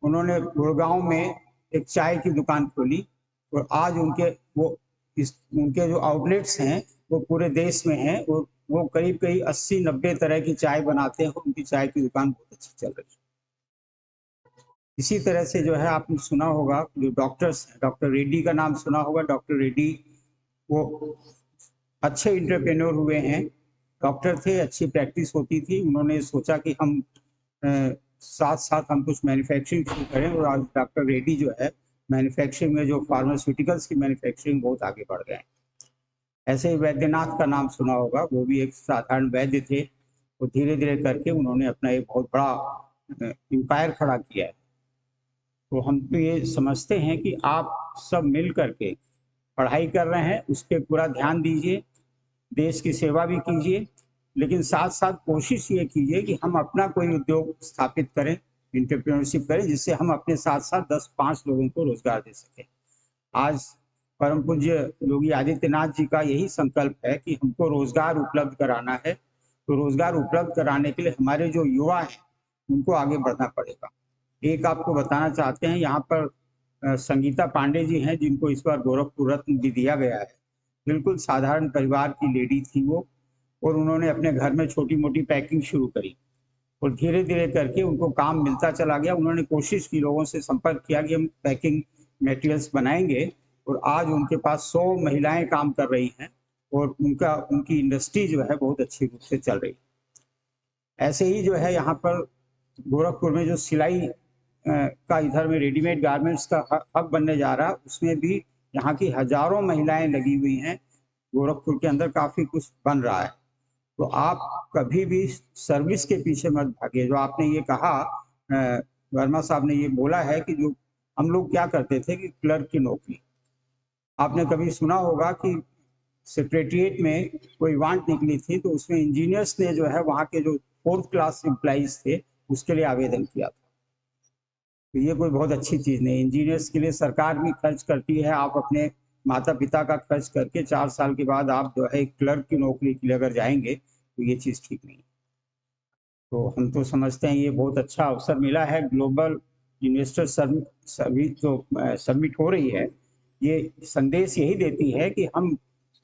उन्होंने गुड़गांव में एक चाय की दुकान खोली, और आज उनके जो आउटलेट्स हैं वो पूरे देश में हैं, और वो करीब 80-90 तरह की चाय बनाते हैं। उनकी चाय की दुकान बहुत अच्छी चल रही है। इसी तरह से जो है आपने सुना होगा जो डॉक्टर्स हैं, डॉक्टर रेड्डी का नाम सुना होगा। डॉक्टर रेड्डी वो अच्छे एंटरप्रेन्योर हुए हैं, डॉक्टर थे, अच्छी प्रैक्टिस होती थी। उन्होंने सोचा कि हम साथ साथ हम कुछ मैन्युफैक्चरिंग शुरू करें, और आज डॉक्टर रेड्डी जो है मैन्युफैक्चरिंग में, जो फार्मास्यूटिकल्स की मैन्युफैक्चरिंग, बहुत आगे बढ़ गए। ऐसे ही वैद्यनाथ का नाम सुना होगा, वो भी एक साधारण वैद्य थे, वो धीरे धीरे करके उन्होंने अपना एक बहुत बड़ा एम्पायर खड़ा किया है। तो हम तो ये समझते हैं कि आप सब मिल करके पढ़ाई कर रहे हैं, उस पर पूरा ध्यान दीजिए, देश की सेवा भी कीजिए, लेकिन साथ साथ कोशिश ये कीजिए कि हम अपना कोई उद्योग स्थापित करें, एंटरप्रेन्योरशिप करें, जिससे हम अपने साथ साथ 10-5 लोगों को रोजगार दे सकें। आज परम पूज्य योगी आदित्यनाथ जी का यही संकल्प है कि हमको रोजगार उपलब्ध कराना है। तो रोजगार उपलब्ध कराने के लिए हमारे जो युवा हैं उनको आगे बढ़ना पड़ेगा। एक आपको बताना चाहते हैं, यहाँ पर संगीता पांडे जी हैं, जिनको इस बार गोरखपुर रत्न भी दिया गया है। बिल्कुल साधारण परिवार की लेडी थी वो, और उन्होंने अपने घर में छोटी मोटी पैकिंग शुरू करी, और धीरे धीरे करके उनको काम मिलता चला गया। उन्होंने कोशिश की, लोगों से संपर्क किया कि हम पैकिंग मटेरियल्स बनाएंगे, और आज उनके पास 100 महिलाएं काम कर रही हैं, और उनकी इंडस्ट्री जो है बहुत अच्छी रूप से चल रही है। ऐसे ही जो है यहाँ पर गोरखपुर में जो सिलाई का इधर में रेडीमेड गारमेंट्स का हब बनने जा रहा है, उसमें भी यहाँ की हजारों महिलाएं लगी हुई हैं। गोरखपुर के अंदर काफी कुछ बन रहा है। तो आप कभी भी सर्विस के पीछे मत भागिए। जो आपने ये कहा, वर्मा साहब ने ये बोला है कि जो हम लोग क्या करते थे कि क्लर्क की नौकरी, आपने कभी सुना होगा कि सेक्रेटरिएट में कोई वांट निकली थी, तो उसमें इंजीनियर्स ने जो है वहाँ के जो 4th क्लास एम्प्लॉइज थे उसके लिए आवेदन किया था। तो ये कोई बहुत अच्छी चीज़ नहीं। इंजीनियर्स के लिए सरकार भी खर्च करती है। आप अपने माता पिता का खर्च करके 4 साल के बाद आप जो है क्लर्क की नौकरी के लिए अगर जाएंगे तो ये चीज़ ठीक नहीं है। तो हम तो समझते हैं ये बहुत अच्छा अवसर मिला है। ग्लोबल इन्वेस्टर समिट जो समिट हो रही है, ये संदेश यही देती है कि हम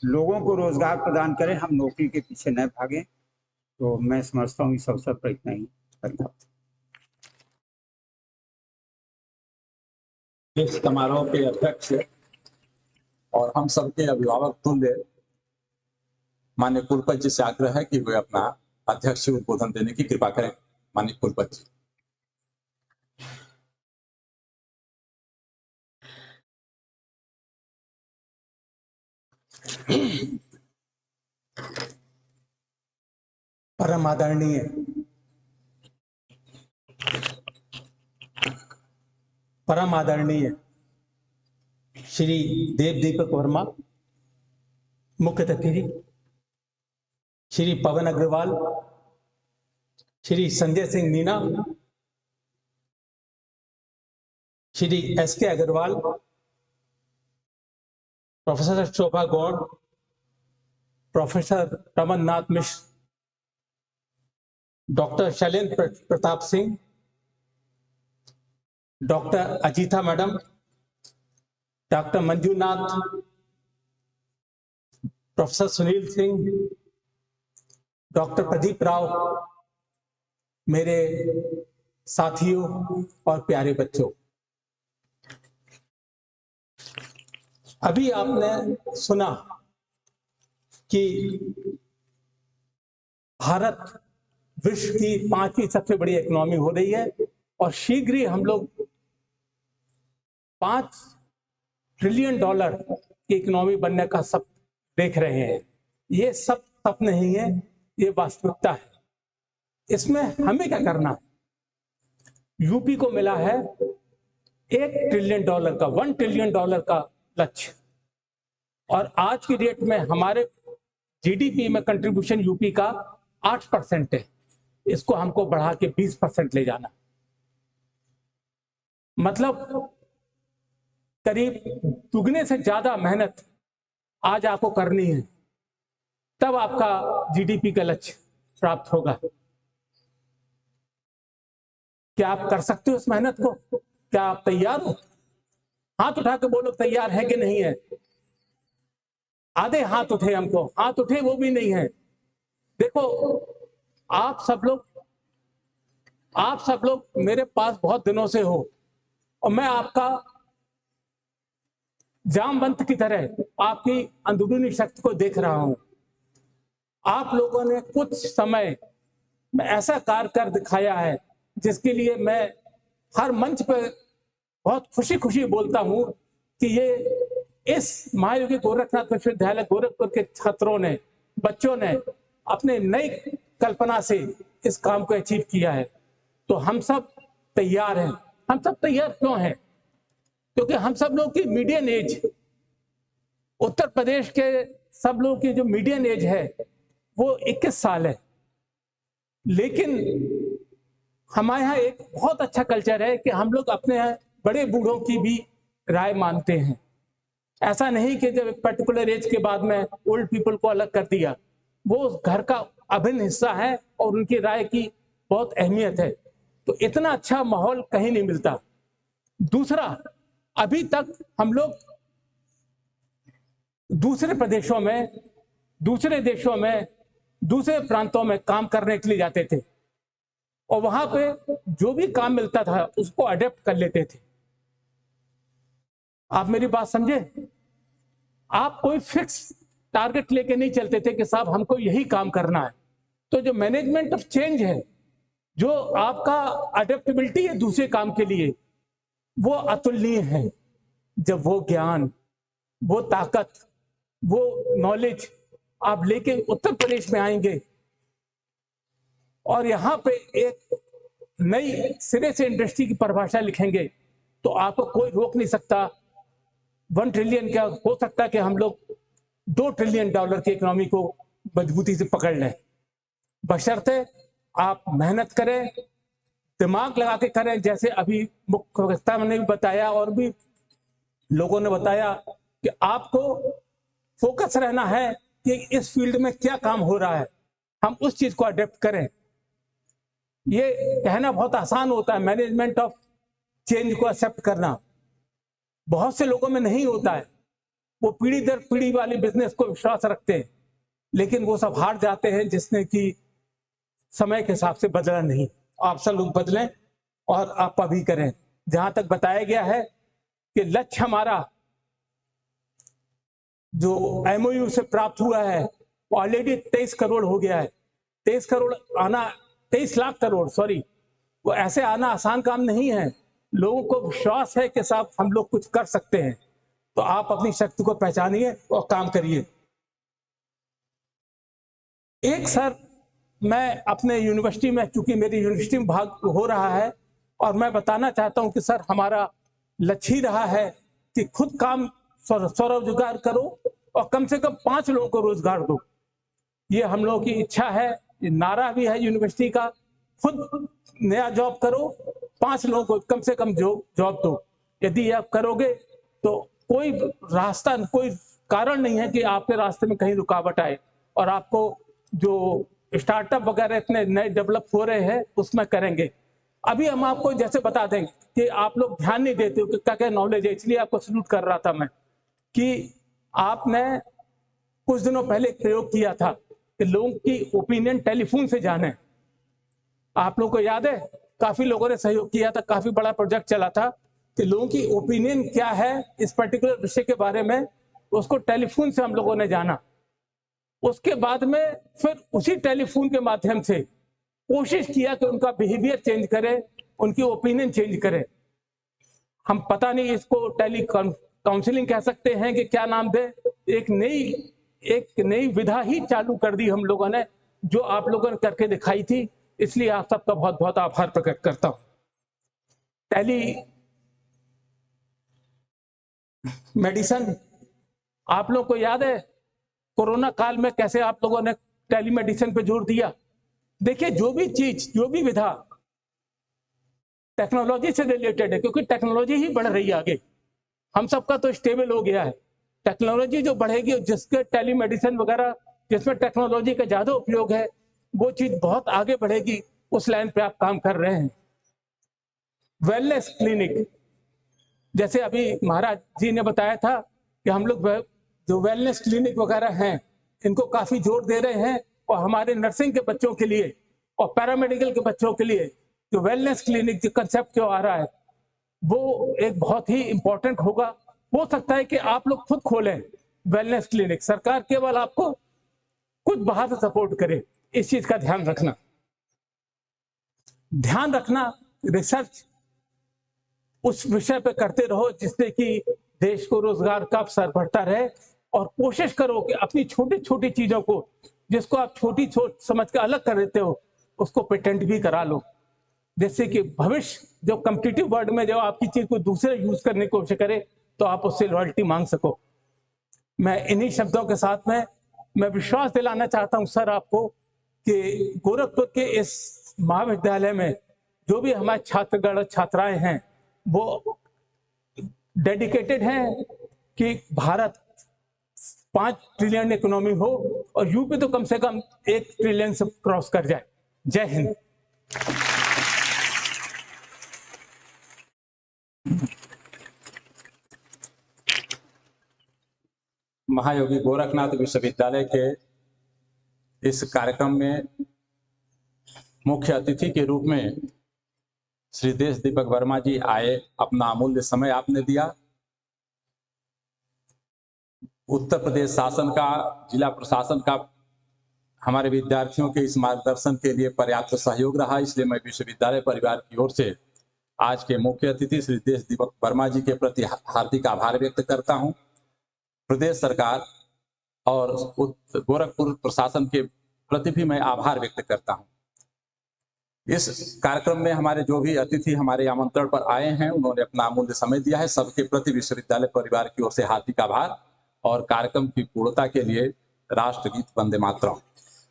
लोगों को रोजगार प्रदान करें, हम नौकरी के पीछे न भागें। तो मैं समझता हूँ इस अवसर पर इतना ही। धन्यवाद। इस समारोह के अध्यक्ष और हम सबके अभिभावक तुल्य माननीय कुलपति जी से आग्रह है कि वे अपना अध्यक्षीय उद्बोधन देने की कृपा करें। माननीय कुलपति जी। परम आदरणीय श्री देव दीपक वर्मा, मुख्य अतिथि Shri Pawan Agarwal, Shri Sanjay Singh Meena, Shri S K. Agarwal, professor Shobha Gaur, professor Raman Nath Mishra, doctor Shailendra Pratap Singh, doctor Ajita madam, doctor Manjunath, professor Sunil Singh, doctor Pradeep Rao, मेरे साथियों और प्यारे बच्चों, अभी आपने सुना कि भारत विश्व की 5वीं सबसे बड़ी इकोनॉमी हो रही है और शीघ्र ही हम लोग $5 ट्रिलियन की इकोनॉमी बनने का सब देख रहे हैं। ये सब सपने नहीं है, ये वास्तविकता है। इसमें हमें क्या करना है? यूपी को मिला है $1 ट्रिलियन का, $1 ट्रिलियन का लक्ष्य, और आज की डेट में हमारे जीडीपी में कंट्रीब्यूशन यूपी का 8% है। इसको हमको बढ़ा के 20% ले जाना, मतलब करीब दुगने से ज्यादा मेहनत आज आपको करनी है, तब आपका जीडीपी का लक्ष्य प्राप्त होगा। क्या आप कर सकते हो इस मेहनत को? क्या आप तैयार हो? हाथ उठा के बोलो तैयार है कि नहीं है। आधे हाथ उठे, हमको हाथ उठे वो भी नहीं है। देखो, आप सब लोग मेरे पास बहुत दिनों से हो और मैं आपका जामवंत की तरह आपकी अंदरूनी शक्ति को देख रहा हूं। आप लोगों ने कुछ समय में ऐसा कार्य कर दिखाया है जिसके लिए मैं हर मंच पर बहुत खुशी खुशी बोलता हूं कि ये इस महायोगी गोरखनाथ विश्वविद्यालय गोरखपुर के छात्रों ने, बच्चों ने अपने नई कल्पना से इस काम को अचीव किया है। तो हम सब तैयार हैं। हम सब तैयार क्यों हैं? क्योंकि हम सब लोग की मीडियन एज, उत्तर प्रदेश के सब लोग की जो मीडियन एज है वो 21 साल है। लेकिन हमारे यहाँ एक बहुत अच्छा कल्चर है कि हम लोग अपने बड़े बूढ़ों की भी राय मानते हैं। ऐसा नहीं कि जब एक पर्टिकुलर एज के बाद में ओल्ड पीपल को अलग कर दिया, वो उस घर का अभिन्न हिस्सा है और उनकी राय की बहुत अहमियत है। तो इतना अच्छा माहौल कहीं नहीं मिलता। दूसरा, अभी तक हम लोग दूसरे प्रदेशों में, दूसरे देशों में, दूसरे प्रांतों में काम करने के लिए जाते थे और वहां पे जो भी काम मिलता था उसको अडेप्ट कर लेते थे। आप मेरी बात समझे? आप कोई फिक्स टारगेट लेके नहीं चलते थे कि साहब हमको यही काम करना है। तो जो मैनेजमेंट ऑफ चेंज है, जो आपका अडेप्टेबिलिटी है दूसरे काम के लिए, वो अतुलनीय है। जब वो ज्ञान, वो ताकत, वो नॉलेज आप लेके उत्तर प्रदेश में आएंगे और यहाँ पे एक नई सिरे से इंडस्ट्री की परिभाषा लिखेंगे, तो आपको कोई रोक नहीं सकता। 1 ट्रिलियन क्या हो सकता है कि हम लोग $2 ट्रिलियन की इकोनॉमी को मजबूती से पकड़ लें, बशर्ते आप मेहनत करें, दिमाग लगा के करें। जैसे अभी मुख्य वक्ता ने भी बताया और भी लोगों ने बताया कि आपको फोकस रहना है कि इस फील्ड में क्या काम हो रहा है, हम उस चीज को अडेप्ट करें। ये कहना बहुत आसान होता है, मैनेजमेंट ऑफ चेंज को एक्सेप्ट करना बहुत से लोगों में नहीं होता है। वो पीढ़ी दर पीढ़ी वाली बिजनेस को विश्वास रखते हैं, लेकिन वो सब हार जाते हैं जिसने कि समय के हिसाब से बदला नहीं। आप सब लोग बदलें और आप अभी करें। जहां तक बताया गया है कि लक्ष्य हमारा जो एमओयू से प्राप्त हुआ है वो ऑलरेडी 23 करोड़ हो गया है। 23 लाख करोड़ सॉरी, वो ऐसे आना आसान काम नहीं है। लोगों को विश्वास है कि साहब हम लोग कुछ कर सकते हैं, तो आप अपनी शक्ति को पहचानिए और काम करिए। एक सर, मैं अपने यूनिवर्सिटी में, चूंकि मेरी यूनिवर्सिटी में भाग हो रहा है, और मैं बताना चाहता हूं कि सर हमारा लक्ष्य ही रहा है कि खुद काम स्वरोजगार करो और कम से कम 5 लोगों को रोजगार दो। ये हम लोगों की इच्छा है, ये नारा भी है यूनिवर्सिटी का। खुद नया जॉब करो, 5 लोगों को कम से कम जॉब दो। यदि आप करोगे तो कोई रास्ता, कोई कारण नहीं है कि आपके रास्ते में कहीं रुकावट आए, और आपको जो स्टार्टअप वगैरह इतने नए डेवलप हो रहे हैं उसमें करेंगे। अभी हम आपको जैसे बता दें कि आप लोग ध्यान नहीं देते हो कि क्या क्या नॉलेज है, इसलिए आपको सल्यूट कर रहा था मैं कि आपने कुछ दिनों पहले एक प्रयोग किया था कि लोगों की ओपिनियन टेलीफोन से जाने। आप लोगों को याद है, काफी लोगों ने सहयोग किया था, काफी बड़ा प्रोजेक्ट चला था कि लोगों की ओपिनियन क्या है इस पर्टिकुलर विषय के बारे में, उसको टेलीफोन से हम लोगों ने जाना। उसके बाद में फिर उसी टेलीफोन के माध्यम से कोशिश किया कि उनका बिहेवियर चेंज करे, उनकी ओपिनियन चेंज करे। हम पता नहीं इसको टेली काउंसलिंग कह सकते हैं कि क्या नाम दे, एक नई विधा ही चालू कर दी हम लोगों ने, जो आप लोगों ने करके दिखाई थी। इसलिए आप सबका बहुत बहुत आभार प्रकट करता हूं। टेली मेडिसिन, आप लोगों को याद है कोरोना काल में कैसे आप लोगों ने टेली मेडिसिन पे जोर दिया। देखिए, जो भी चीज, जो भी विधा टेक्नोलॉजी से रिलेटेड है, क्योंकि टेक्नोलॉजी ही बढ़ रही है आगे। हम सबका तो स्टेबल हो गया है, टेक्नोलॉजी जो बढ़ेगी, जिसके टेलीमेडिसिन वगैरह जिसमें टेक्नोलॉजी का ज्यादा उपयोग है, वो चीज बहुत आगे बढ़ेगी। उस लाइन पे आप काम कर रहे हैं। वेलनेस क्लिनिक, जैसे अभी महाराज जी ने बताया था कि हम लोग जो वेलनेस क्लिनिक वगैरह हैं इनको काफी जोर दे रहे हैं, और हमारे नर्सिंग के बच्चों के लिए और पैरामेडिकल के बच्चों के लिए जो वेलनेस क्लिनिक जो कंसेप्ट जो आ रहा है वो एक बहुत ही इंपॉर्टेंट होगा। हो सकता है कि आप लोग खुद खोलें वेलनेस क्लिनिक, सरकार केवल आपको कुछ बाहर से सपोर्ट करे। इस चीज का ध्यान रखना रिसर्च उस विषय पे करते रहो जिससे कि देश को रोजगार का अवसर बढ़ता रहे, और कोशिश करो कि अपनी छोटी छोटी चीजों को, जिसको आप छोटी समझ के अलग कर देते हो, उसको पेटेंट भी करा लो, जिससे कि भविष्य जो कॉम्पिटिटिव वर्ल्ड में जब आपकी चीज को दूसरे यूज करने की कोशिश करे तो आप उससे रॉयल्टी मांग सको। मैं इन्हीं शब्दों के साथ में मैं विश्वास दिलाना चाहता हूं सर आपको कि गोरखपुर के इस महाविद्यालय में जो भी हमारे छात्रगण छात्राएं हैं वो डेडिकेटेड हैं कि भारत 5 ट्रिलियन इकोनॉमी हो और यूपी तो कम से कम 1 ट्रिलियन से क्रॉस कर जाए। जय हिंद। महायोगी गोरखनाथ विश्वविद्यालय के इस कार्यक्रम में मुख्य अतिथि के रूप में श्री देश दीपक वर्मा जी आए, अपना अमूल्य समय आपने दिया। उत्तर प्रदेश शासन का, जिला प्रशासन का हमारे विद्यार्थियों के इस मार्गदर्शन के लिए पर्याप्त सहयोग रहा, इसलिए मैं विश्वविद्यालय परिवार की ओर से आज के मुख्य अतिथि श्री देश दीपक वर्मा जी के प्रति हार्दिक आभार व्यक्त करता हूं। प्रदेश सरकार और गोरखपुर प्रशासन के प्रति भी मैं आभार व्यक्त करता हूं। इस कार्यक्रम में हमारे जो भी अतिथि हमारे आमंत्रण पर आए हैं उन्होंने अपना अमूल्य समय दिया है। सबके प्रति विश्वविद्यालय परिवार की ओर से हार्दिक आभार, और कार्यक्रम की पूर्णता के लिए राष्ट्रगीत वंदे मातरम।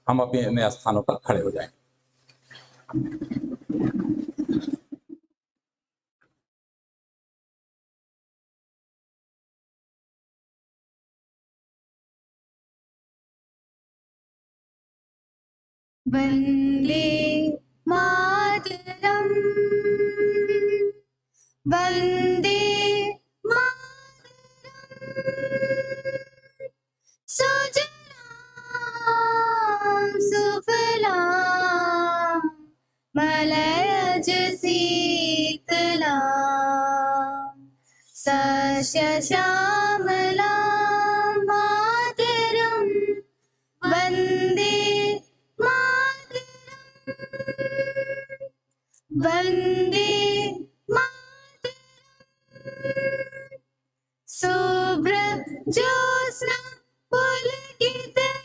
हम अपने स्थानों पर खड़े हो जाएं। वंदे वन्दे सुजलां सुफलां मलयज शीतलां सस्यश्यामलां मातरं वन्दे मातरं वन्दे शुभ्रज्योत्स्ना पुलकितयामिनी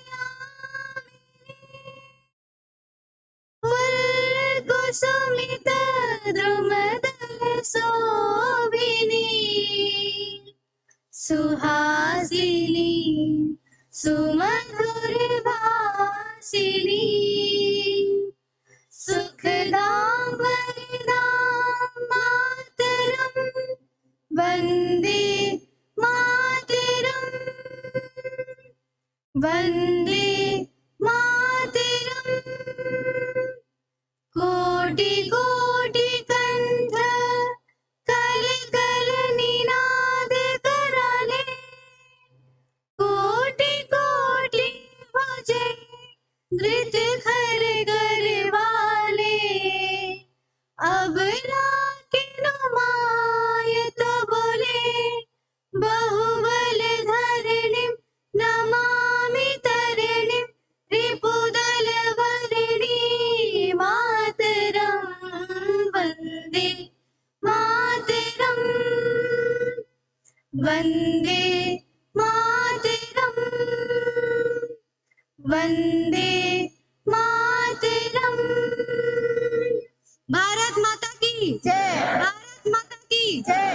सुहासिनी सुमधुरभाषिणी सुखदां वरदां मातरं वन्दे मातरं वन्दे मातरं कोटि कोटि कंठ कल कल निनाद कराले कोटि कोटि भजे धृत खर घर वाले अब लाके नुमाय तो बोले बहुबल धरणिं नमामि तरणिं रिपुदल वरणी मातरं वन्दे मातरं वन्दे मातरं वन्दे मातरं भारत माता की जय भारत माता की जय